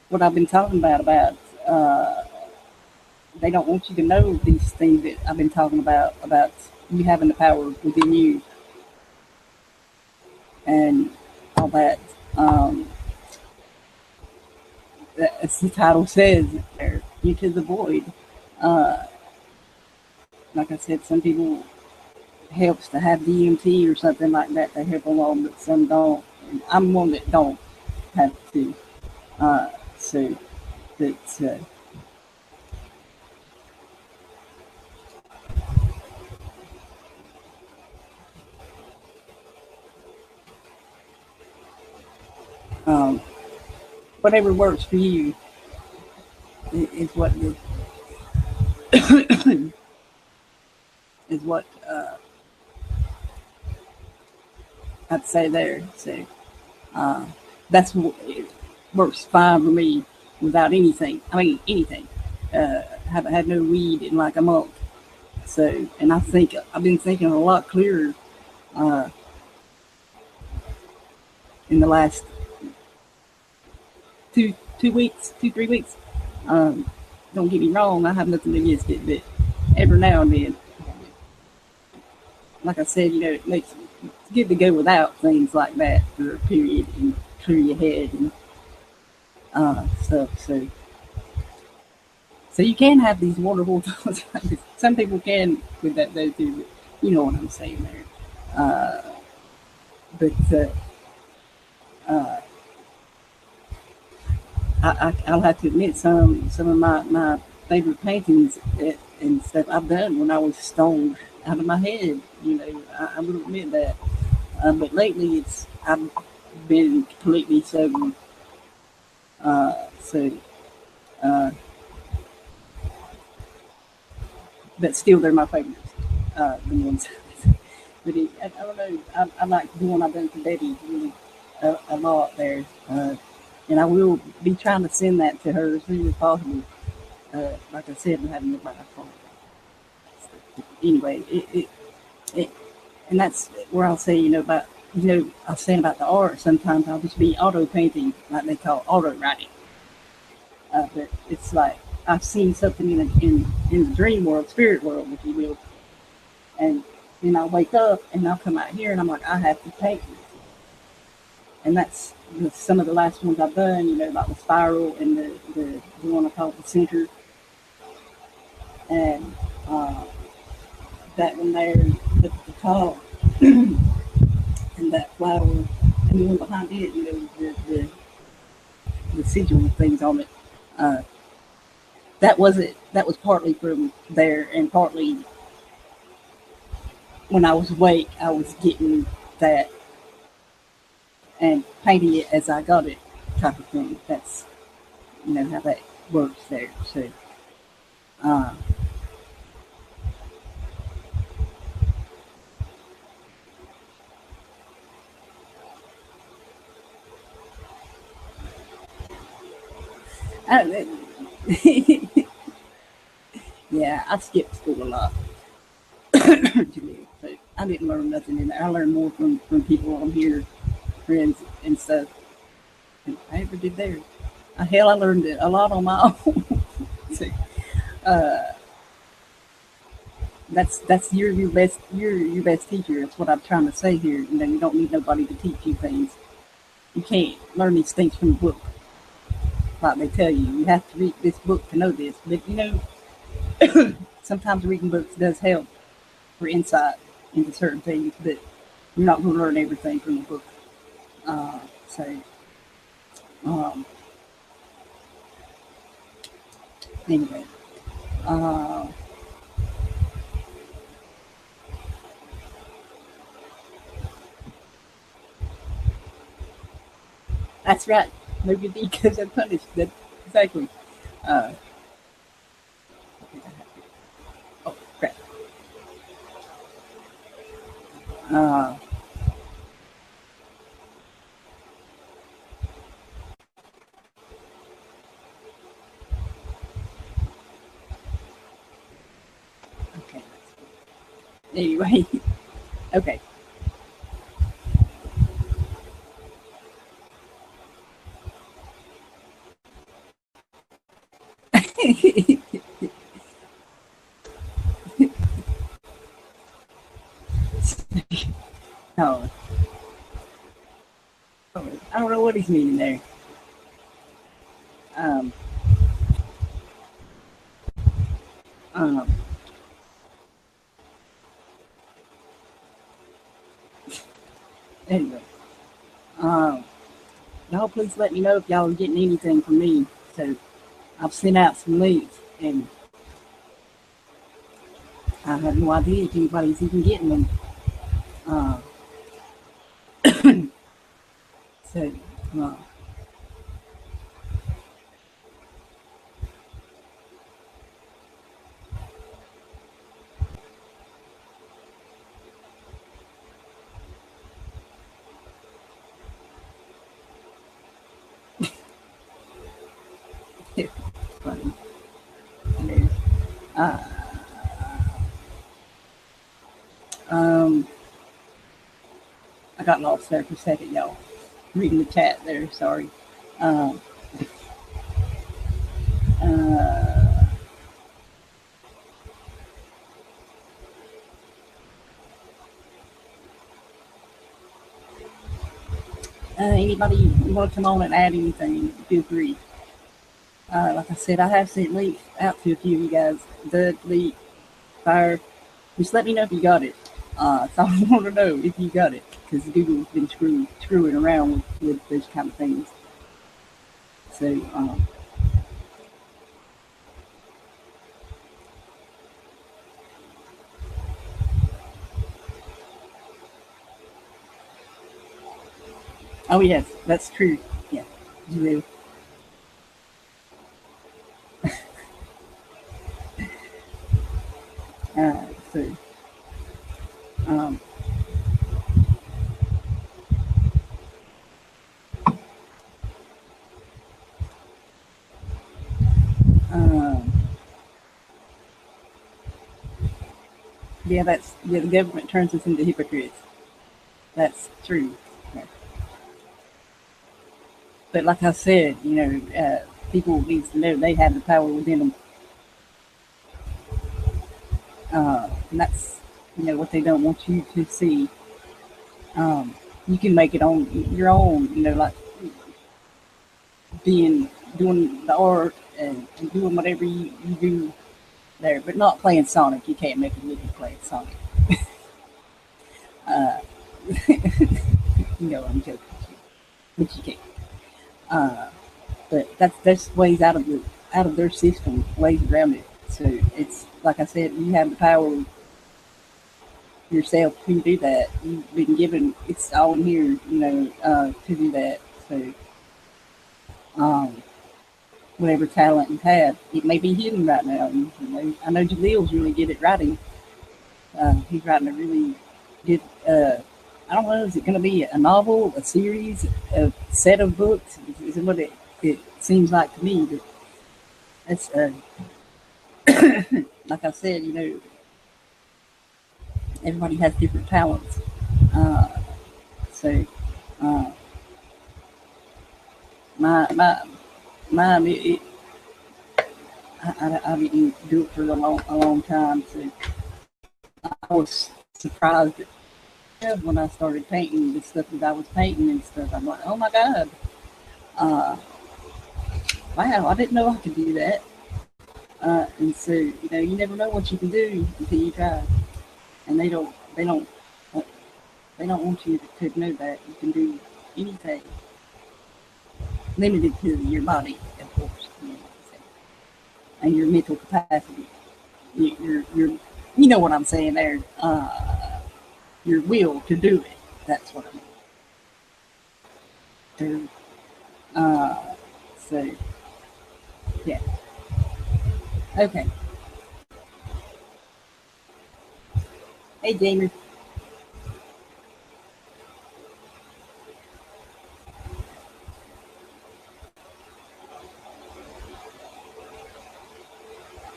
What I've been talking about they don't want you to know these things that I've been talking about you having the power within you and all that. As the title says, there, into the void. Uh, like I said, some people helps to have DMT or something like that to help along, but some don't. And I'm one that don't have to. So, but whatever works for you is what the, is what I'd say there. So that's what it works fine for me without anything. I mean anything. Haven't had no weed in like a month. So, and I think I've been thinking a lot clearer uh, in the last 2 weeks, 3 weeks. Um, don't get me wrong, I have nothing against it, but every now and then, like I said, it makes it's good to go without things like that for a period and clear your head and stuff. So you can have these wonderful thoughts. Some people can with that though too, but you know what I'm saying there. Uh, but I'll have to admit some of my favorite paintings and stuff I've done when I was stoned out of my head. I will admit that. But lately, I've been completely sober. So, uh, but still, they're my favorites. The ones. But I don't know. I like the one I've done for Betty really a lot there. And I will be trying to send that to her as soon as possible. Like I said, I'm having it by phone. Anyway, it, and that's where I'll say, about, I was saying about the art. Sometimes I'll just be auto painting, like they call auto writing. But it's like I've seen something in the dream world, spirit world, if you will, and then I'll wake up and I'll come out here and I'm like, I have to paint this. And that's some of the last ones I've done, about the spiral and the one I call the center. And that one there, the top, and that flower, and the one behind it, the sigil things on it. Uh, that was partly from there, and partly when I was awake, I was getting that and painting it as I got it, type of thing. That's how that works there. So, uh, I, yeah, I skipped school a lot. So I didn't learn nothing in there. I learned more from people on here, friends and stuff, than I ever did there. Hell, I learned a lot on my own. So, uh, that's your best your best teacher. That's what I'm trying to say here. You don't need nobody to teach you things. You can't learn these things from a book, like they tell you. You have to read this book to know this. But sometimes reading books does help for insight into certain things, but you're not going to learn everything from the book. So, um, anyway, uh, that's right. No good deed goes unpunished. That's exactly. Uh, oh, crap. Uh, okay. Anyway, okay. No, I don't know what he's meaning there. Um, um, anyway, um, y'all please let me know if y'all are getting anything from me. So I've sent out some links, and I have no idea if anybody's even getting them. Uh, so, uh, funny. You know, uh, um, I got lost there for a second, y'all. Reading the chat there, sorry. Um, uh, anybody want to come on and add anything, feel free. Like I said, I have sent links out to a few of you guys. Doug, Lee, Fire. Just let me know if you got it. So I want to know if you got it, because Google's been screwing around with those kind of things. So, oh yes, that's true. Yeah, you do. So, um, um, yeah, the government turns us into hypocrites. That's true. Yeah. But like I said, people need to know they have the power within them. And that's, what they don't want you to see. You can make it on your own, like doing the art and doing whatever you do there, but not playing Sonic. You can't make a living playing Sonic. Uh, I'm joking, but you can't. But that's ways out of their system, ways around it. So it's like I said, you have the power yourself to do that. You've been given it's all in here, to do that. So um, whatever talent you have, it may be hidden right now. I know Jalil's really good at writing. He's writing a really good. I don't know. Is it going to be a novel, a series, a set of books? Is what it seems like to me. But that's like I said. Everybody has different talents. Uh, so uh, my mine, I didn't do it for a long time. So I was surprised when I started painting the stuff that I was painting and stuff. I'm like, oh my God. Uh, wow, I didn't know I could do that. And so, you never know what you can do until you try. And they don't want you to know that you can do anything limited to your body, of course, and your mental capacity. Your you know what I'm saying there. Your will to do it. That's what I mean. So yeah. Okay. Hey, Jamie.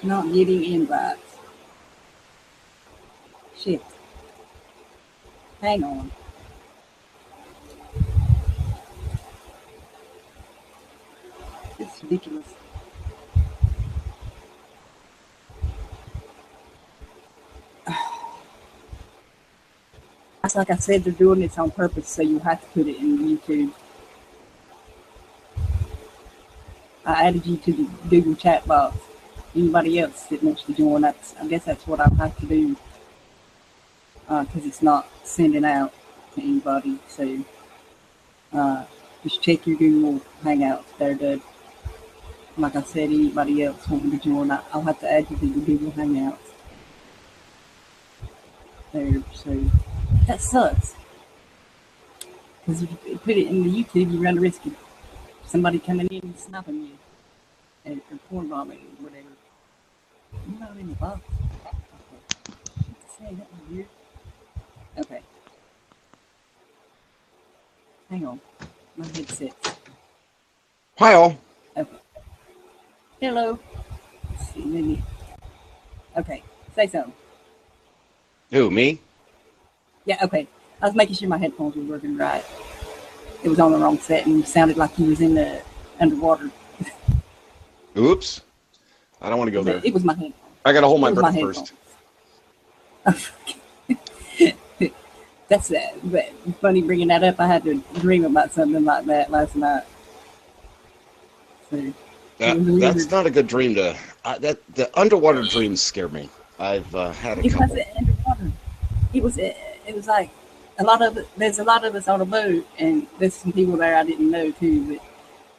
Not getting invites. Shit. Hang on. It's ridiculous. It's like I said, they're doing this on purpose, so you have to put it in YouTube. I added you to the Google chat box. Anybody else that wants to join, I guess that's what I'll have to do, because it's not sending out to anybody. So just check your Google Hangouts there, Doug. Like I said, anybody else wanting to join, I'll have to add you to the Google Hangouts there. So that sucks, because if you put it in the YouTube, you run the risk of somebody coming in and snapping you or porn bombing or whatever. You're not in the box. Okay. Say that was weird. Okay. Hang on. My headset. Hi all. Okay. Hello. Let's see, maybe. Okay, say something. Who, me? Yeah, okay. I was making sure my headphones were working right. It was on the wrong set and sounded like he was in the underwater. Oops. I don't want to go there. It was my headphones. I got to hold It my was my breath headphones. first. That's funny bringing that up. I had to dream about something like that last night. So it was That's weird. not a good dream to. The underwater dreams scare me. I've had a It couple. wasn't underwater. It was like a lot of there's a lot of us on a boat, and there's some people there I didn't know too.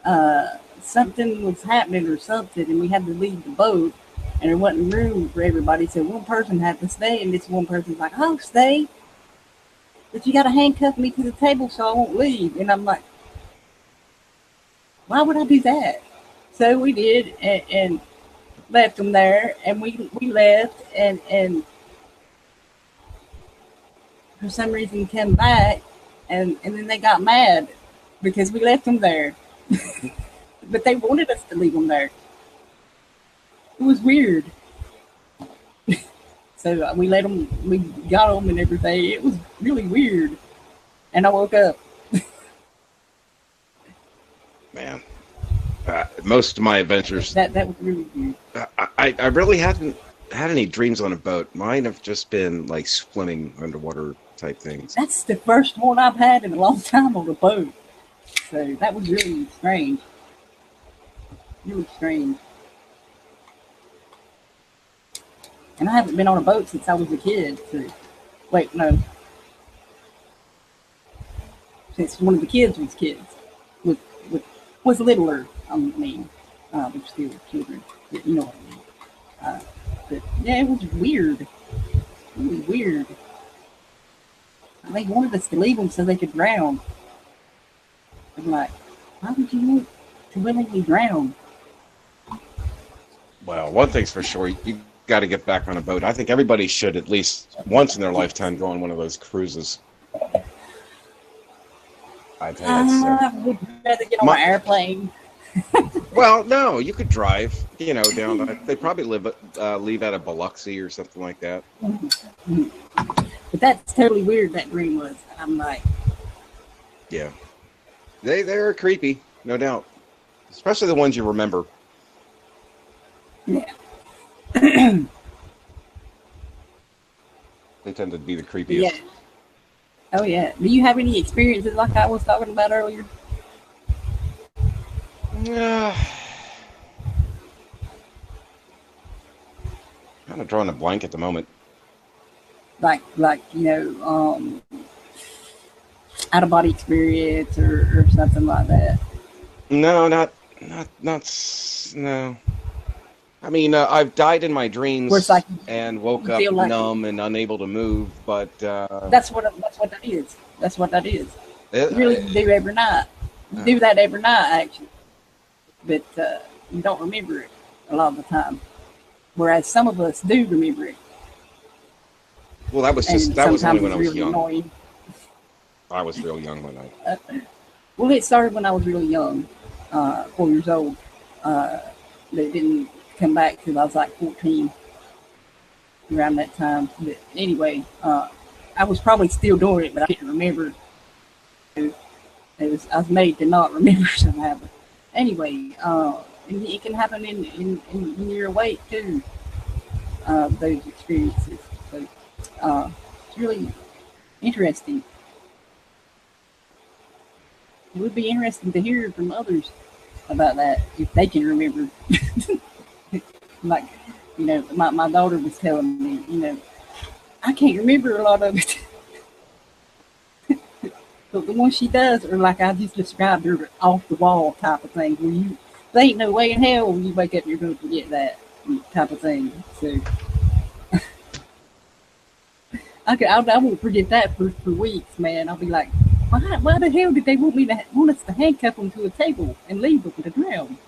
But something was happening or something, and we had to leave the boat, and there wasn't room for everybody. So one person had to stay, and this one person's like, "I'll stay, but you got to handcuff me to the table so I won't leave." And I'm like, "Why would I do that?" So we did, and left them there, and we left, and for some reason came back, and then they got mad because we left them there, but they wanted us to leave them there. It was weird. So we let them, we got them and everything. It was really weird, and I woke up. Man, most of my adventures, That was really weird. I really haven't had any dreams on a boat. Mine have just been like swimming underwater type things. That's the first one I've had in a long time on a boat. So that was really strange. Really strange. And I haven't been on a boat since I was a kid. So, wait, no. Since one of the kids was kids. Was littler, I mean. But still children. You know what I mean. But yeah, it was weird. Really weird. They wanted us to leave them so they could drown. I'm like, why would you want to willingly drown? Well, one thing's for sure, you got to get back on a boat. I think everybody should at least once in their lifetime go on one of those cruises. I've had I would rather get on an airplane. Well, no, you could drive, down. They probably leave out of Biloxi or something like that. But that's totally weird, that dream was. I'm like, Yeah. They're creepy, no doubt. Especially the ones you remember. yeah. They tend to be the creepiest. Yeah. Oh, yeah. Do you have any experiences like I was talking about earlier? Kind of drawing a blank at the moment. Like out of body experience or something like that. No, no. I mean, I've died in my dreams Like and woke up like numb and unable to move, but that's what that is. That's what that is. You really do every night. You do that every night, actually, but you don't remember it a lot of the time. Whereas some of us do remember it. Well, that was only when I was really young. Annoying. I was real young when I. Well, it started when I was really young, 4 years old. They didn't come back till I was like 14, around that time. But anyway, I was probably still doing it, but I didn't remember. I was made to not remember somehow. But anyway, and it can happen in your awake too. Those experiences. So it's really interesting. It would be interesting to hear from others about that if they can remember. Like, my daughter was telling me, I can't remember a lot of it. But the ones she does are like I just described, her off the wall type of thing, where there ain't no way in hell when you wake up you're going to forget that type of thing. So I won't forget that for weeks, man. I'll be like, why the hell did they want us to handcuff them to a table and leave them to drown?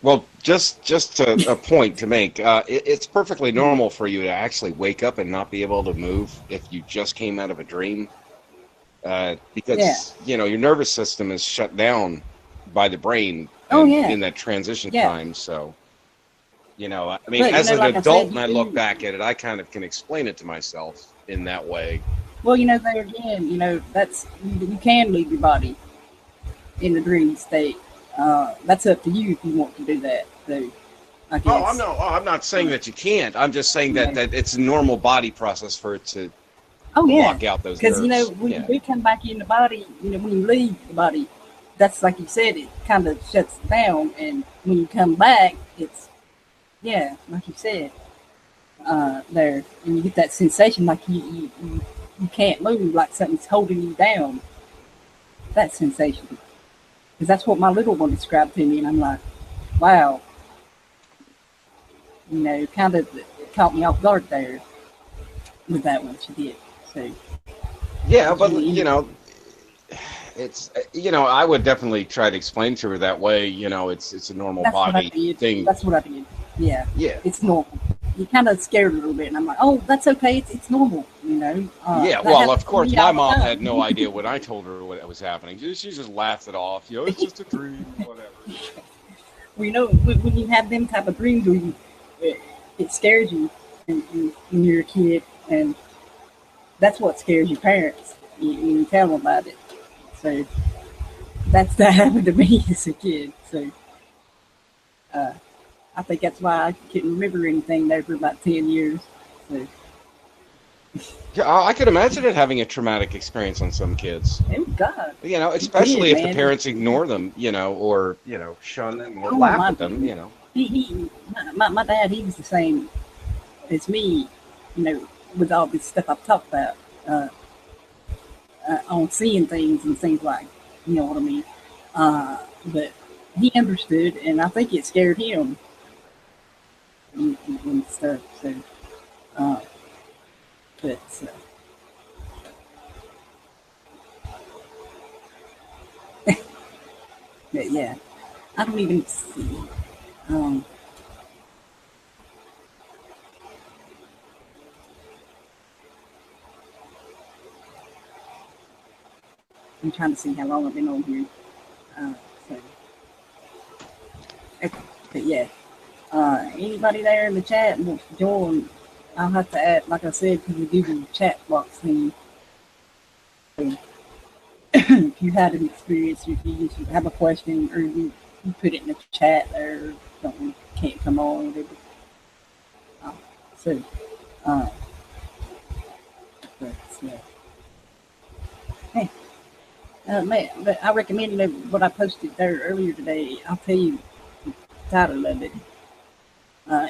Well, just a point to make. It's perfectly normal for you to actually wake up and not be able to move if you just came out of a dream, because your nervous system is shut down by the brain in that transition time. So You know, I mean, But, as an like I adult, said, and I look back at it, I kind of can explain it to myself in that way. well, there again, that's you can leave your body in the dream state. That's up to you if you want to do that. So I Oh, guess. I'm not saying that you can't. I'm just saying Yeah. that it's a normal body process for it to Oh yeah, block out those because nerves. when you do come back in the body, when you leave the body, that's like you said, it kind of shuts down, and when you come back, it's like you said, there, and you get that sensation like you can't move, like something's holding you down. That sensation, because that's what my little one described to me, and I'm like, wow, kind of caught me off guard there with that one she did. So Yeah, it's but really interesting. it's I would definitely try to explain to her that way. It's a normal That's what I body did. thing. That's what I did. Yeah, Yeah, it's normal. You kind of scared a little bit, and I'm like, oh, that's okay. It's normal. yeah. That Well, of happens to course, me my all the mom had time. no idea when I told her what was happening. She just laughed it off. It's just a dream, whatever. Well, when you have them type of dreams, where it scares you, when you're a kid, and that's what scares your parents. You tell them about it. So that happened to me as a kid. So uh, I think that's why I couldn't remember anything there for about 10 years. So, Yeah, I could imagine it having a traumatic experience on some kids. oh God, he did, Especially if the man. parents ignore them, or shun them or Oh laugh my at them. goodness. My dad, he was the same as me. With all this stuff I've talked about, uh, on seeing things and things like, you know what I mean. But he understood, and I think it scared him and stuff. So, uh, but but yeah, I don't even see. Um, I'm trying to see how long I've been on here. So, okay, but yeah. Anybody there in the chat wants to join? I'll have to add, like I said, to the Google chat box thing. If you had an experience, if you just have a question, or you put it in the chat, or something can't come on, whatever. Uh, so, uh, but, hey, man, but I recommend what I posted there earlier today. I'll tell you the title of it. Uh,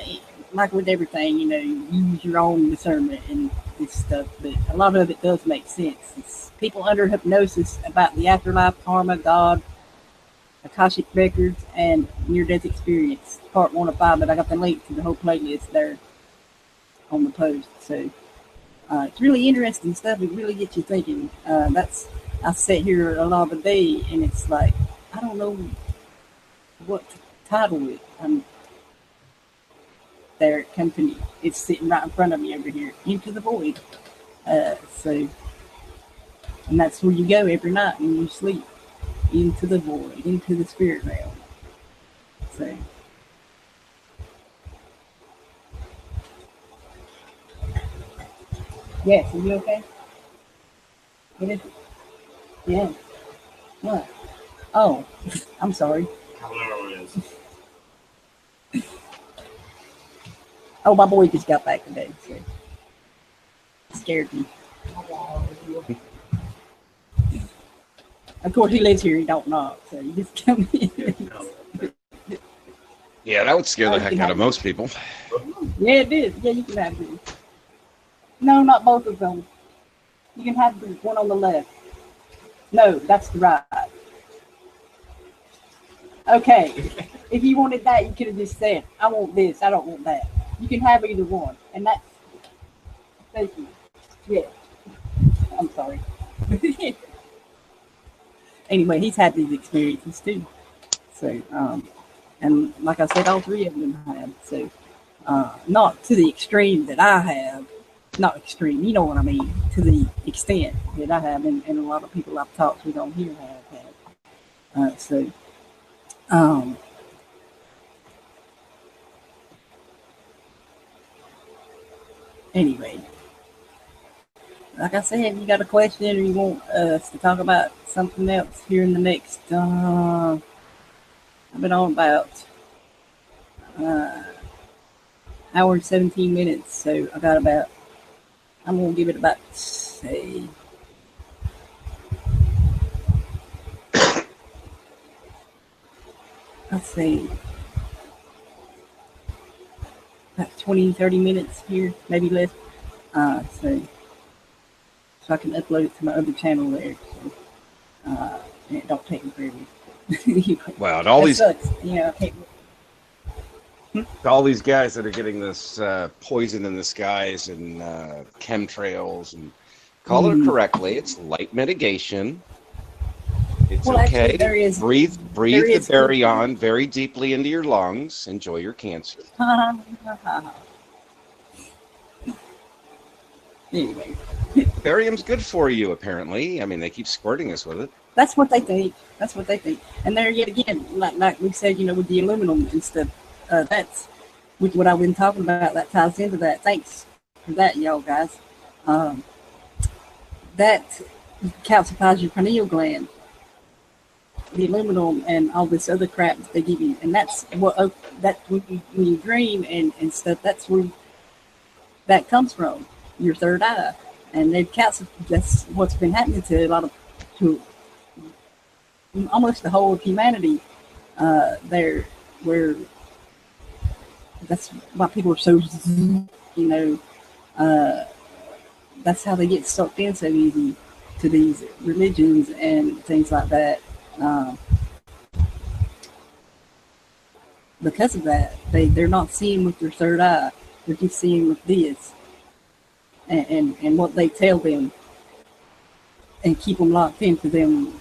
like with everything, you use your own discernment and this stuff, but a lot of it does make sense. It's people under hypnosis about the afterlife, karma, God, akashik records, and near-death experience. Part 1 of 5, but I got the link to the whole playlist there on the post. So it's really interesting stuff. It really gets you thinking. I sit here a lot of the day, and it's like I don't know what to title it. Their company. It's sitting right in front of me over here, into the void. So, and that's where you go every night when you sleep, into the void, into the spirit realm. So, yes, are you okay? What is it? Yeah. What? Oh, I'm sorry. Hello, it is. Oh, my boy just got back today, so it scared me. Of course, he lives here. He don't knock, so you just come in. Yeah, that would scare the You can heck out of have most people. Yeah, it is. Yeah, you can have this. No, not both of them. You can have the one on the left. No, that's the right. Okay. If you wanted that, you could have just said, I want this, I don't want that. You can have either one. And that's, thank you. Yeah. I'm sorry. Anyway, he's had these experiences too. So, and like I said, all 3 of them have. So, not to the extreme that I have. Not extreme, you know what I mean. To the extent that I have, and a lot of people I've talked with on here have had. So, um, Anyway, like I said, if you got a question or you want us to talk about something else here in the next, I've been on about hour and 17 minutes, so I got about, I'm going to give it about, say, let's see, about 20, 30 minutes here, maybe less. So I can upload it to my other channel there. So, and it don't take me very Wow, and all these sucks. Yeah, all these guys that are getting this poison in the skies and chemtrails, and call it correctly, it's light mitigation. It's well, okay. Actually, there is, breathe there the is barium very deeply into your lungs. Enjoy your cancer. Anyway, Barium's good for you, apparently. I mean, they keep squirting us with it. that's what they think. That's what they think. And there yet again, like we said, with the aluminum and stuff, that's with what I've been talking about. That ties into that. Thanks for that, y'all guys. That calcifies your pineal gland. The aluminum and all this other crap that they give you, and that's what that when you dream and stuff. That's where that comes from. Your third eye, and they've calcified. That's what's been happening to a lot of, to almost the whole of humanity. There, where that's why people are so, that's how they get sucked in so easy to these religions and things like that. Because of that, they're not seeing with their third eye. They're just seeing with this. And what they tell them and keep them locked into them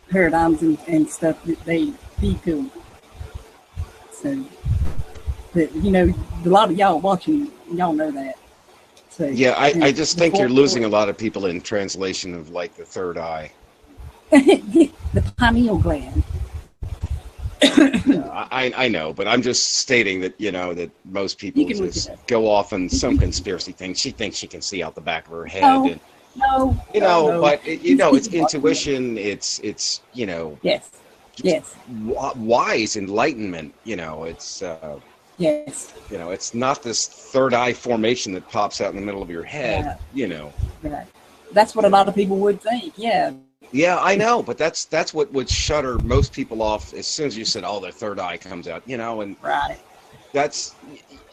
paradigms and stuff that they feed to them. So, that, a lot of y'all watching, y'all know that. So, yeah, I just think you're losing a lot of people in translation of, like, the third eye. The pineal gland. I know, but I'm just stating that, that most people just go off on some conspiracy thing. She thinks she can see out the back of her head. No. But, it's intuition. It's Yes. Wise enlightenment. It's, yes. It's not this third eye formation that pops out in the middle of your head, Right. That's what a lot of people would think, yeah. Yeah, I know, but that's what would shutter most people off as soon as you said, "Oh, their third eye comes out," and right. That's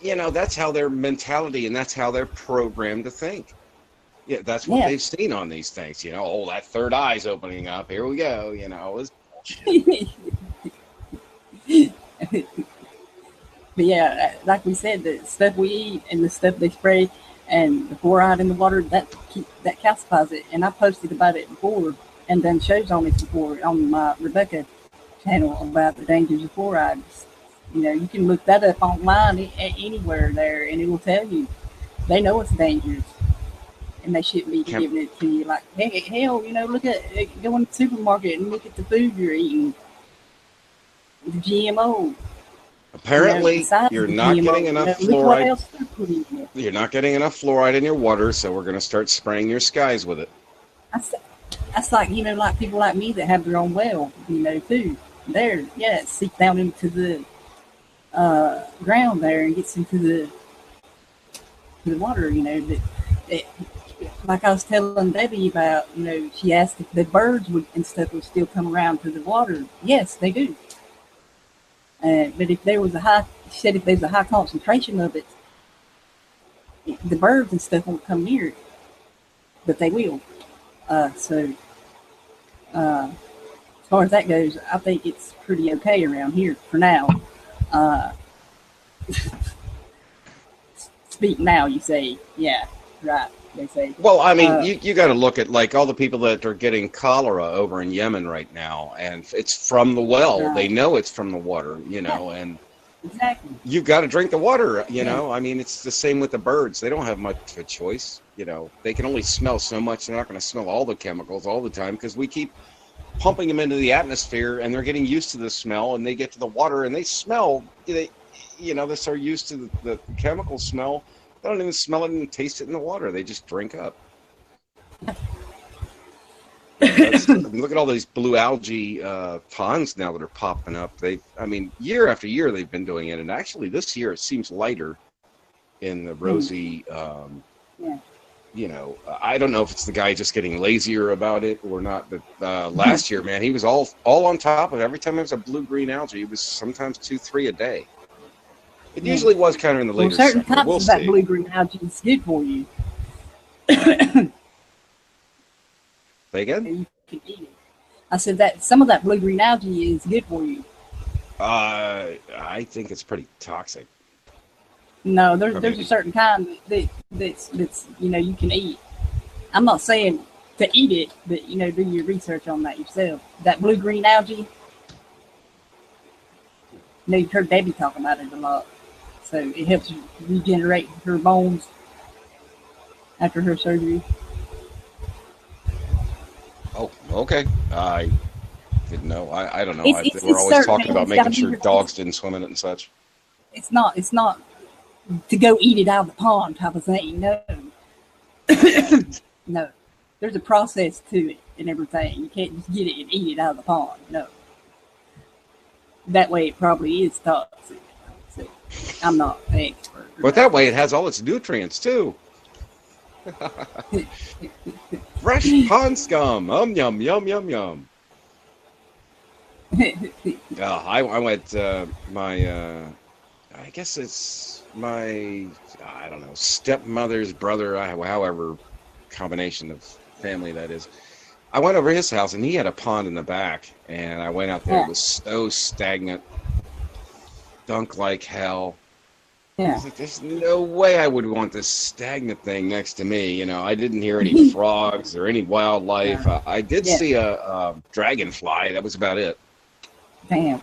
that's how their mentality and that's how they're programmed to think. Yeah, that's what they've seen on these things. Oh, that third eye's opening up. Here we go. But yeah, like we said, the stuff we eat and the stuff they spray and the fluoride in the water that calcifies it. And I posted about it before. And done shows on it before on my Rebecca channel about the dangers of fluoride. You can look that up online anywhere there, and it will tell you. They know it's dangerous, and they shouldn't be giving it to you. Like, hell, look at go in the supermarket and look at the food you're eating. The GMO. Apparently, you're not getting enough fluoride. You're not getting enough fluoride in your water, so we're going to start spraying your skies with it. That's like, like people like me that have their own well, too. There, it seeps down into the ground there and gets into the water, like I was telling Debbie about, she asked if the birds and stuff would still come around to the water. Yes, they do. But if there was she said if there's a high concentration of it, the birds and stuff won't come near it, but they will. So, as far as that goes, I think it's pretty okay around here for now. Speak now, you say. Yeah, right, they say. Well, I mean, you got to look at, like, all the people that are getting cholera over in Yemen right now, and it's from the well. Right. They know it's from the water, and exactly. You've got to drink the water, I mean, it's the same with the birds. They don't have much of a choice. They can only smell so much. They're not going to smell all the chemicals all the time because we keep pumping them into the atmosphere, and they're getting used to the smell, and they get to the water, and they smell. they're so used to the chemical smell, they don't even smell it and taste it in the water. They just drink up. Look at all these blue algae ponds now that are popping up. Year after year they've been doing it, and actually this year it seems lighter in the rosy. I don't know if it's the guy just getting lazier about it or not. But last year, man, he was all on top of it. Every time there was a blue-green algae, it was sometimes 2-3 a day. It usually was kind of in the later certain summer. types of that blue-green algae is good for you. Say again? You can eat it. I said that some of that blue-green algae is good for you. I think it's pretty toxic. No, there's a certain kind that's you can eat. I'm not saying to eat it, but do your research on that yourself. That blue-green algae. You've heard Debbie talk about it a lot. So it helps regenerate her bones after her surgery. Oh, okay. I didn't know. I don't know. We're always talking about making sure dogs didn't swim in it and such. It's not to go eat it out of the pond type of thing. No. No. There's a process to it and everything. You can't just get it and eat it out of the pond. No. That way it probably is toxic. So I'm not an expert. But that way it has all its nutrients too. Fresh pond scum. Yum, yum, yum, yum. I went, I guess it's my, I don't know, stepmother's brother, however combination of family that is. I went over his house, and he had a pond in the back, and I went out there. Yeah. It was so stagnant, stunk like hell. Yeah. I was like, there's no way I would want this stagnant thing next to me. I didn't hear any frogs or any wildlife. I did see a dragonfly. That was about it. Damn.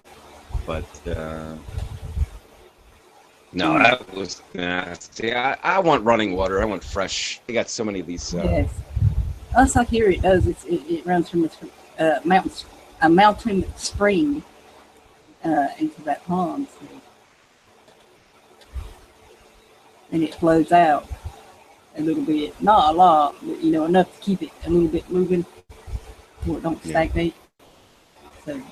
But, no, that was nasty. I want running water. I want fresh. I got so many of these. Yes. Us like here it does. It runs from a mountain spring into that pond. So. And it flows out a little bit, not a lot, but enough to keep it a little bit moving, so it don't stagnate. So,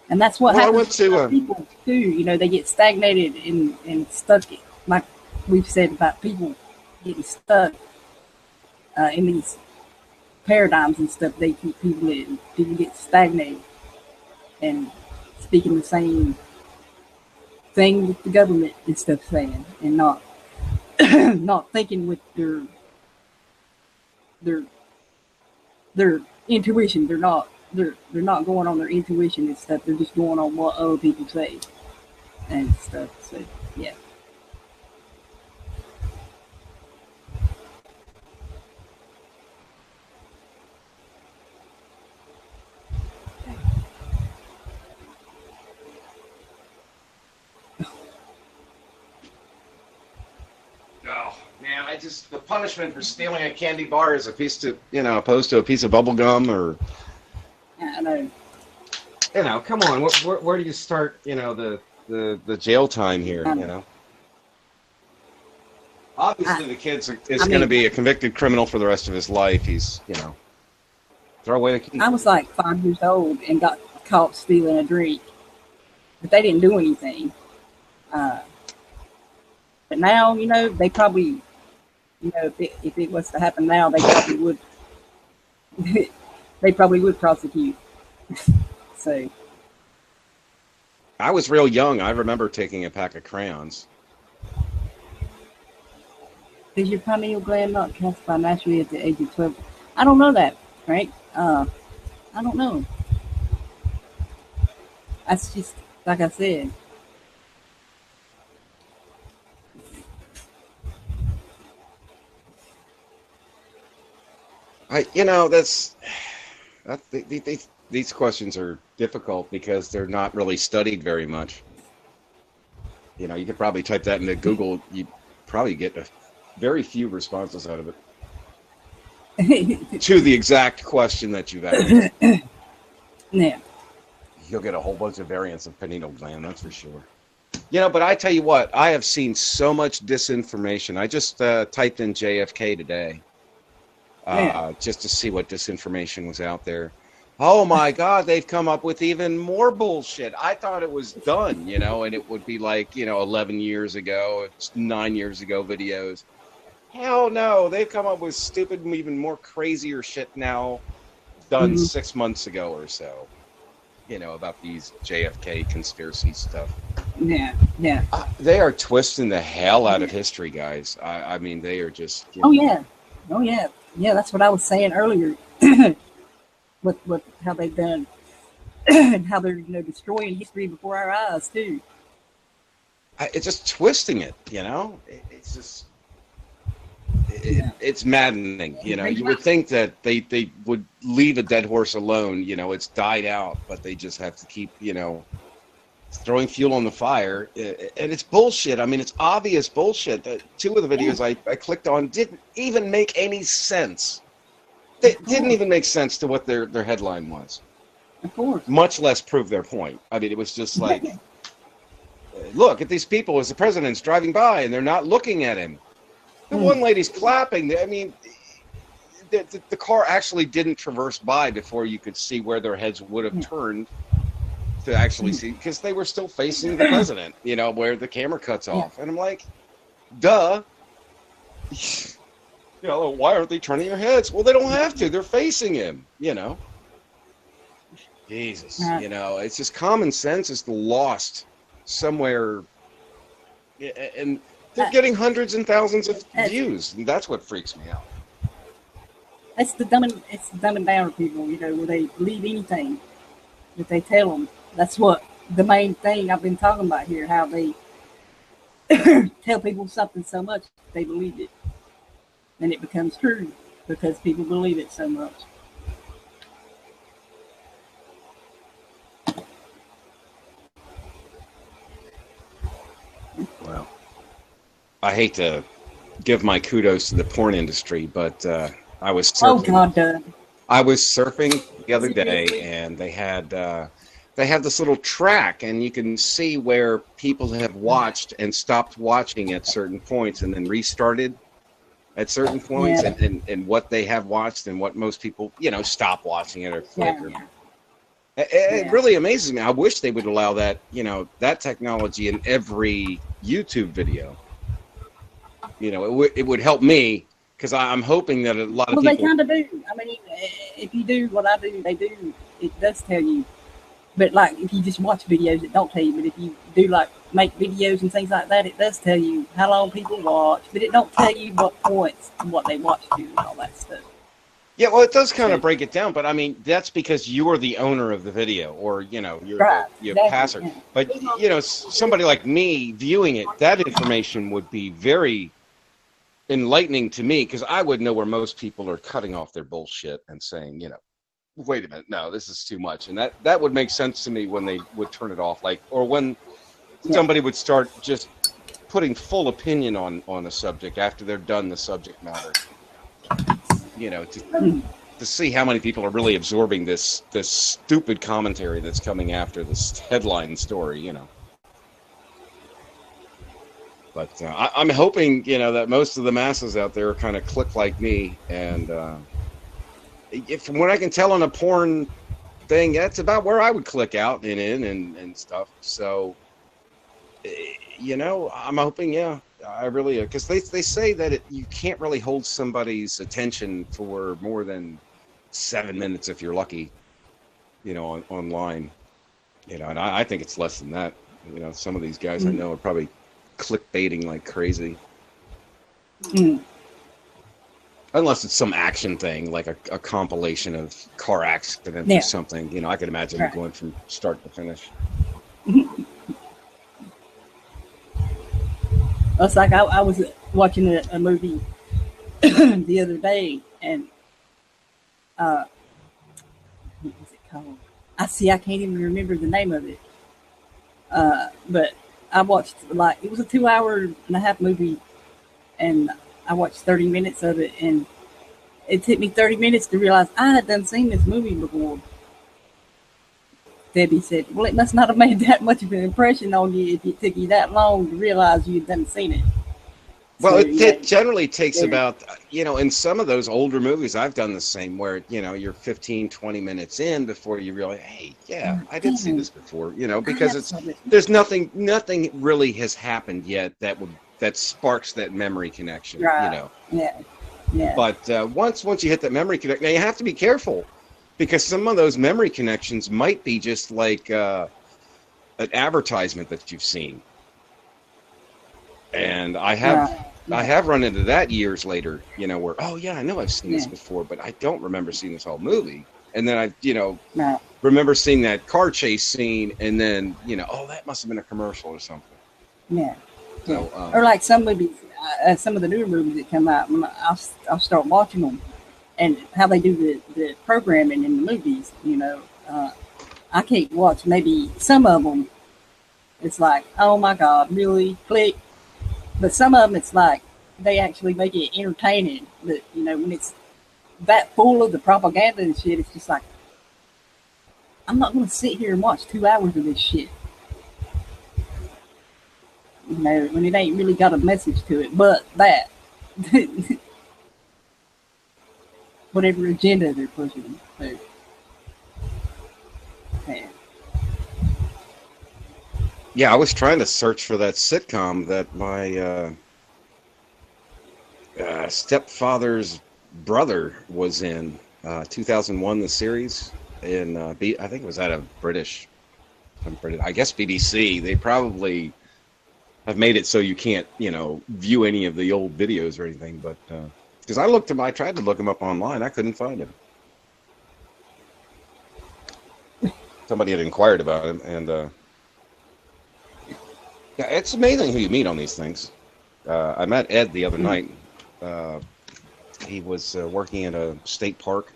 and that's what happens to people too. They get stagnated and stuck, like we've said about people getting stuck in these paradigms and stuff. They keep people in. People get stagnated and speaking the same thing with the government and stuff saying, and not not thinking with their intuition. They're not going on their intuition and stuff. They're just going on what other people say and stuff. So yeah. The punishment for stealing a candy bar is opposed to a piece of bubble gum or. I know. Come on. Where do you start? The jail time here. Obviously, the kid is going to be a convicted criminal for the rest of his life. He's throw away the key. I was like 5 years old and got caught stealing a drink, but they didn't do anything. But now, they probably. If it was to happen now, they probably would. They probably would prosecute. So. I was real young. I remember taking a pack of crayons. Is your pineal gland not calcified naturally at the age of 12? I don't know that, Frank. I don't know. That's just like I said. These questions are difficult because they're not really studied very much. You could probably type that into Google. You probably get very few responses out of it to the exact question that you've asked. Yeah. You'll get a whole bunch of variants of pineal gland, that's for sure. But I tell you what, I have seen so much disinformation. I just typed in JFK today just to see what disinformation was out there. Oh my God, they've come up with even more bullshit. I thought it was done, and it would be like, 11 years ago, 9 years ago videos. Hell no, they've come up with stupid, even more crazier shit now, done 6 months ago or so, about these JFK conspiracy stuff. Yeah, yeah. They are twisting the hell out of history, guys. I mean, they are just... Oh, yeah. Yeah, that's what I was saying earlier. with how they've done and how they're destroying history before our eyes too. It's just twisting it, It's just it's maddening, You would think that they would leave a dead horse alone, it's died out, but they just have to keep throwing fuel on the fire, and it's bullshit. I mean, it's obvious bullshit. Two of the videos I clicked on didn't even make any sense. They didn't even make sense to what their headline was. Of course. Much less prove their point. I mean, it was just like, look at these people as the president's driving by, and they're not looking at him. The one lady's clapping. I mean, the car actually didn't traverse by before you could see where their heads would have turned to actually see, because they were still facing the president, where the camera cuts off. And I'm like, duh. Why aren't they turning their heads? Well, they don't have to. They're facing him, Jesus, it's just common sense is lost somewhere. And they're getting hundreds and thousands of views. And that's what freaks me out. It's the dumbing down people, where they believe anything that they tell them. That's what the main thing I've been talking about here, how they tell people something so much they believe it. And it becomes true because people believe it so much. Well, I hate to give my kudos to the porn industry, but I was surfing. Oh God, Doug. I was surfing the other day, and they had this little track, and you can see where people have watched and stopped watching at certain points, and then restarted at certain points, and what they have watched and what most people, stop watching it or click. It really amazes me. I wish they would allow that, that technology in every YouTube video. It would help me, because I'm hoping that a lot of people... Well, they kind of do. I mean, if you do what I do, they do. It does tell you. But, like, if you just watch videos, it don't tell you. But if you do, like, make videos and things like that, it does tell you how long people watch. But it don't tell you what points and what they watch to and all that stuff. Yeah, well, it does kind of break it down. But, I mean, that's because you're the owner of the video, or, you're the passer. Yeah. But, somebody like me viewing it, that information would be very enlightening to me, because I would know where most people are cutting off their bullshit and saying, wait a minute, no, this is too much. And that would make sense to me when they would turn it off, or when somebody would start just putting full opinion on a subject after they're done the subject matter. To see how many people are really absorbing this stupid commentary that's coming after this headline story, But I'm hoping, that most of the masses out there kind of click like me, and from what I can tell on a porn thing, that's about where I would click out and in and stuff. So, I'm hoping, I really, because they say that you can't really hold somebody's attention for more than 7 minutes if you're lucky, online, and I think it's less than that. Some of these guys I know are probably clickbaiting like crazy. Unless it's some action thing, like a compilation of car accidents or something. I could imagine it going from start to finish. It's like I was watching a movie the other day, and what was it called? I can't even remember the name of it. But I watched, it was a 2.5-hour movie, and I watched 30 minutes of it, and it took me 30 minutes to realize I had done seen this movie before. Debbie said, well, it must not have made that much of an impression on you if it took you that long to realize you hadn't seen it. Well, So, it generally takes there. about, in some of those older movies, I've done the same where, you're 15, 20 minutes in before you realize, hey, yeah, I did see this before, because there's nothing really has happened yet that sparks that memory connection, Right. Yeah. But once you hit that memory connection, now you have to be careful because some of those memory connections might be just like an advertisement that you've seen. And I have run into that years later, where, oh yeah, I know I've seen this before, but I don't remember seeing this whole movie. And then I, remember seeing that car chase scene, and then, oh, that must have been a commercial or something. Yeah. So, or like some movies, some of the newer movies that come out, I'll start watching them, and how they do the programming in the movies. I can't watch maybe some of them. It's like, oh my God, really? Click. But some of them, it's like they actually make it entertaining. But when it's that full of the propaganda and shit, it's just like, I'm not going to sit here and watch 2 hours of this shit. When it ain't really got a message to it, but that whatever agenda they're pushing. So, yeah, I was trying to search for that sitcom that my stepfather's brother was in, 2001, the series, in I think it was out of I guess BBC. They probably have made it so you can't, view any of the old videos or anything, but because I tried to look him up online, I couldn't find him. Somebody had inquired about him, and yeah, it's amazing who you meet on these things. I met Ed the other night. He was working at a state park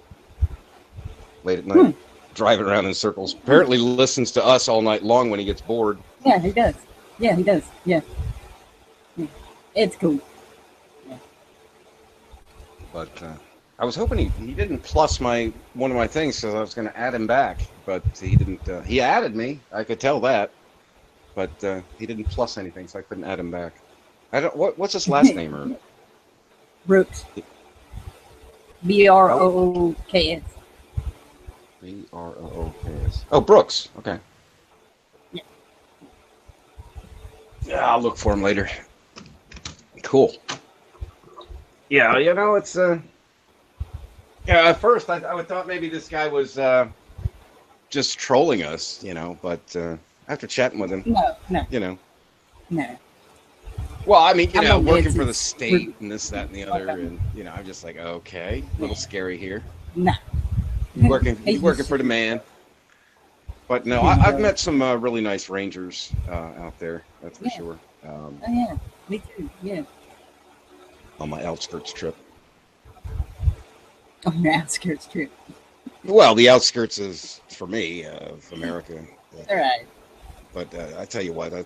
late at night, driving around in circles. Apparently listens to us all night long when he gets bored. Yeah, he does. Yeah. It's cool. Yeah. But I was hoping he didn't plus one of my things because I was going to add him back, but he didn't. He added me. I could tell that, but he didn't plus anything, so I couldn't add him back. What's his last name? Or Brooks. Brooks. Brooks. Oh, Brooks. Okay. Yeah, I'll look for him later. Cool. Yeah, it's at first I thought maybe this guy was just trolling us, but after chatting with him, No. Well, I mean, working for the state and this, that, and the other, and I'm just like, okay, a little scary here. No. He's working for the man. But no, I've met some really nice rangers out there. That's for sure. Oh yeah, me too. Yeah. On my outskirts trip. On your outskirts trip. Well, the outskirts is for me of America. All right. But I tell you what,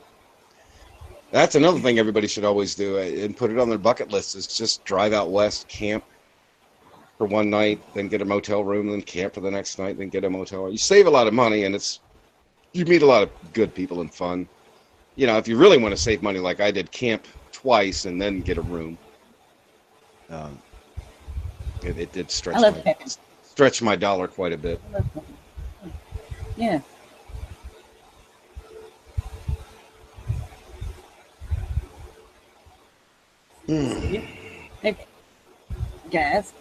that's another thing everybody should always do and put it on their bucket list is just drive out west, camp for one night, then get a motel room, then camp for the next night, then get a motel. You save a lot of money, and you meet a lot of good people and fun. If you really want to save money, like I did, camp twice and then get a room. It did stretch my dollar quite a bit. Yeah. Okay. Guys.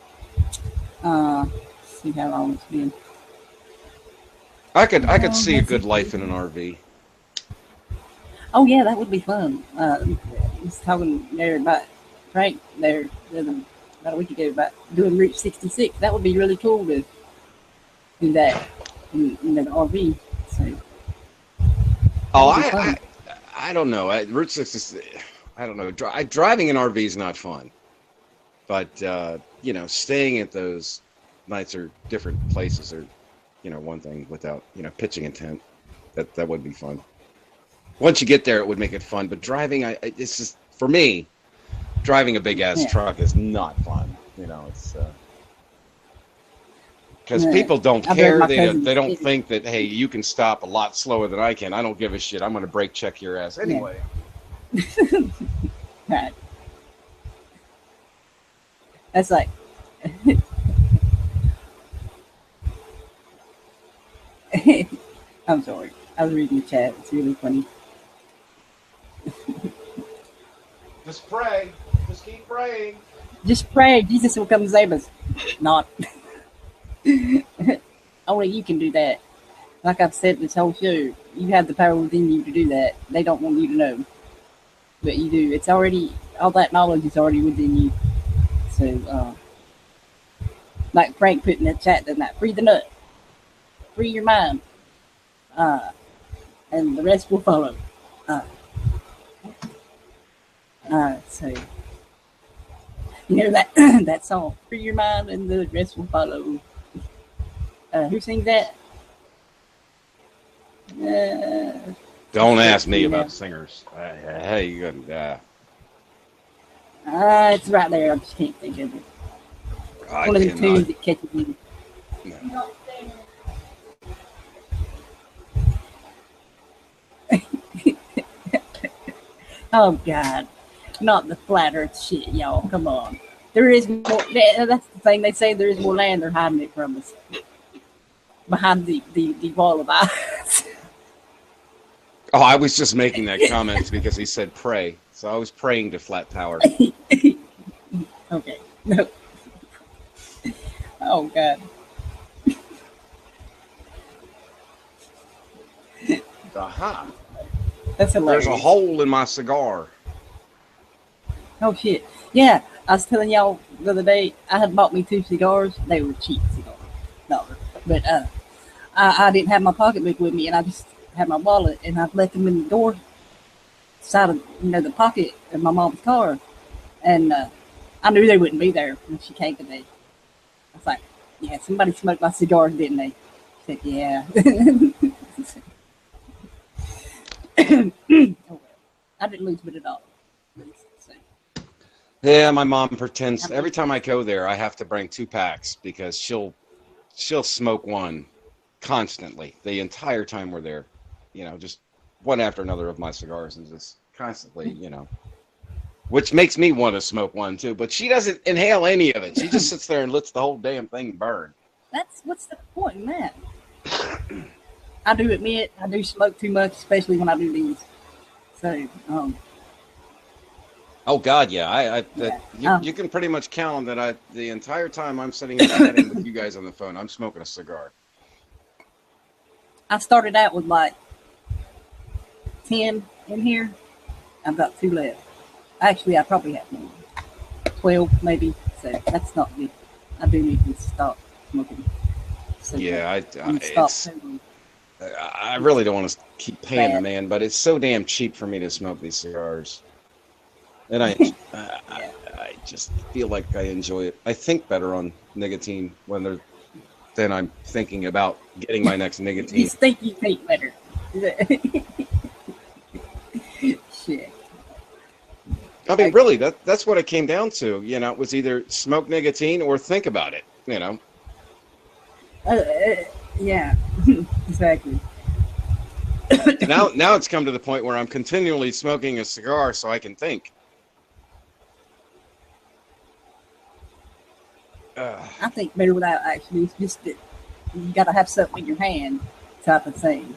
See how long it's been. I could see a good life in an RV. Oh yeah, that would be fun. I was talking there about Frank there about a week ago about doing Route 66. That would be really cool to do that in an RV. So. Oh, I don't know. Route 66. I don't know. Driving an RV is not fun, but staying at those nights or different places are, one thing without pitching a tent. That would be fun. Once you get there, it would make it fun. But driving, it's just for me. Driving a big ass truck is not fun. It's Because people don't I've heard care. my They cousin. don't think that, hey, you can stop a lot slower than I can. I don't give a shit. I'm going to brake check your ass anyway. Right. That's like. I'm sorry. I was reading the chat. It's really funny. Just pray. Just keep praying. Just pray. Jesus will come save us. Not. Only you can do that. Like I've said this whole show, you have the power within you to do that. They don't want you to know. But you do. It's already, all that knowledge is already within you. So, like Frank put in the chat, doesn't that? Free the nut. Free your mind. And the rest will follow. So, you know that that song, Free Your Mind and the Rest Will Follow. Who sings that? Don't ask me about singers. Hey, it's right there. I just can't think of it. One of the tunes that catches me. No. Oh, God. Not the flat earth shit, y'all. Come on. There is more. That's the thing. They say there is more land. They're hiding it from us. Behind the wall of ice. Oh, I was just making that comment because he said pray. So I was praying to flat tower. Okay. No. Oh, God. Aha. That's hilarious. There's a hole in my cigar. Oh, shit. Yeah, I was telling y'all the other day, I had bought me 2 cigars. They were cheap cigars. $1. But I didn't have my pocketbook with me, and I just had my wallet, and I've left them in the door side of, the pocket of my mom's car. And I knew they wouldn't be there when she came today. I was like, yeah, somebody smoked my cigars, didn't they? She said, yeah. Oh, well. I didn't lose with it all. So. Yeah, my mom pretends every time I go there, I have to bring 2 packs because she'll smoke one constantly the entire time we're there. Just one after another of my cigars and just constantly, which makes me want to smoke one too. But she doesn't inhale any of it. She just sits there and lets the whole damn thing burn. What's the point in that? I do admit I do smoke too much, especially when I do these. So, oh God, yeah. You can pretty much count on that. The entire time I'm sitting here chatting with you guys on the phone, I'm smoking a cigar. I started out with like 10 in here. I've got 2 left. Actually, I probably have more. 12 maybe. So that's not good. I do need to stop smoking. So yeah, I really don't want to keep paying the man, but it's so damn cheap for me to smoke these cigars. And I just feel like I enjoy it. I think better on nicotine than I'm thinking about getting my next nicotine. You think better. Shit. I mean, really, that's what it came down to. It was either smoke nicotine or think about it. Yeah, exactly. Now it's come to the point where I'm continually smoking a cigar so I can think. I think better without actually. It's just that you got to have something in your hand type of thing.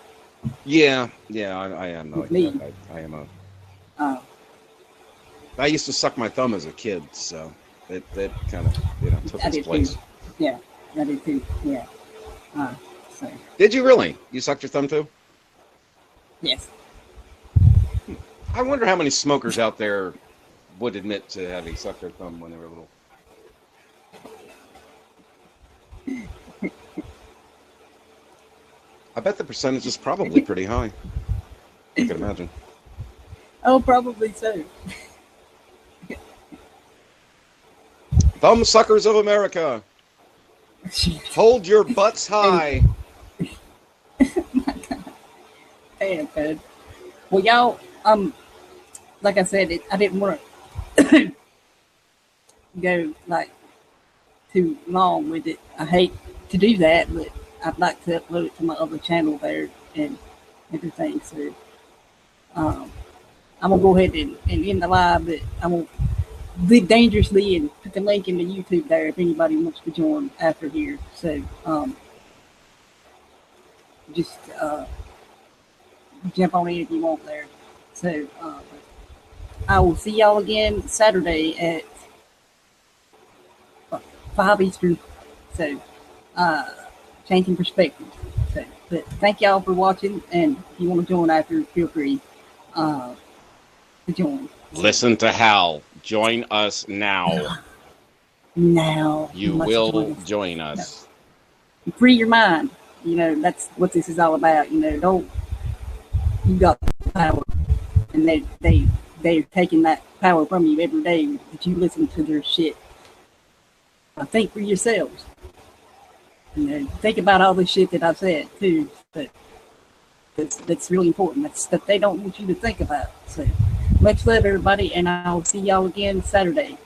Yeah, I am. I am I used to suck my thumb as a kid, so that kind of took its place. Too. Yeah, I did too. Yeah. So. Did you really? You sucked your thumb too? Yes. I wonder how many smokers out there would admit to having sucked their thumb when they were little. I bet the percentage is probably pretty high. I can imagine. Oh, probably so. Thumb suckers of America, hold your butts high. My God. Damn, good. Well, y'all, like I said, I didn't want to go like too long with it. I hate to do that, but I'd like to upload it to my other channel there and everything. So I'm gonna go ahead and end the live, but I'm gonna live dangerously and put the link in the YouTube there if anybody wants to join after here. So just jump on in if you want there. So I will see y'all again Saturday at 5 Eastern. So changing perspective. So, but thank y'all for watching, and if you want to join after, feel free to join. Listen to Hal. Join us now. Now you will join us. No. Free your mind. You know, that's what this is all about. You know, you got the power, and they're taking that power from you every day that you listen to their shit. Think for yourselves. You know, think about all the shit that I've said too. But that's really important. That's stuff they don't want you to think about. So much love, everybody, and I'll see y'all again Saturday.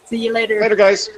See you later. Later, guys.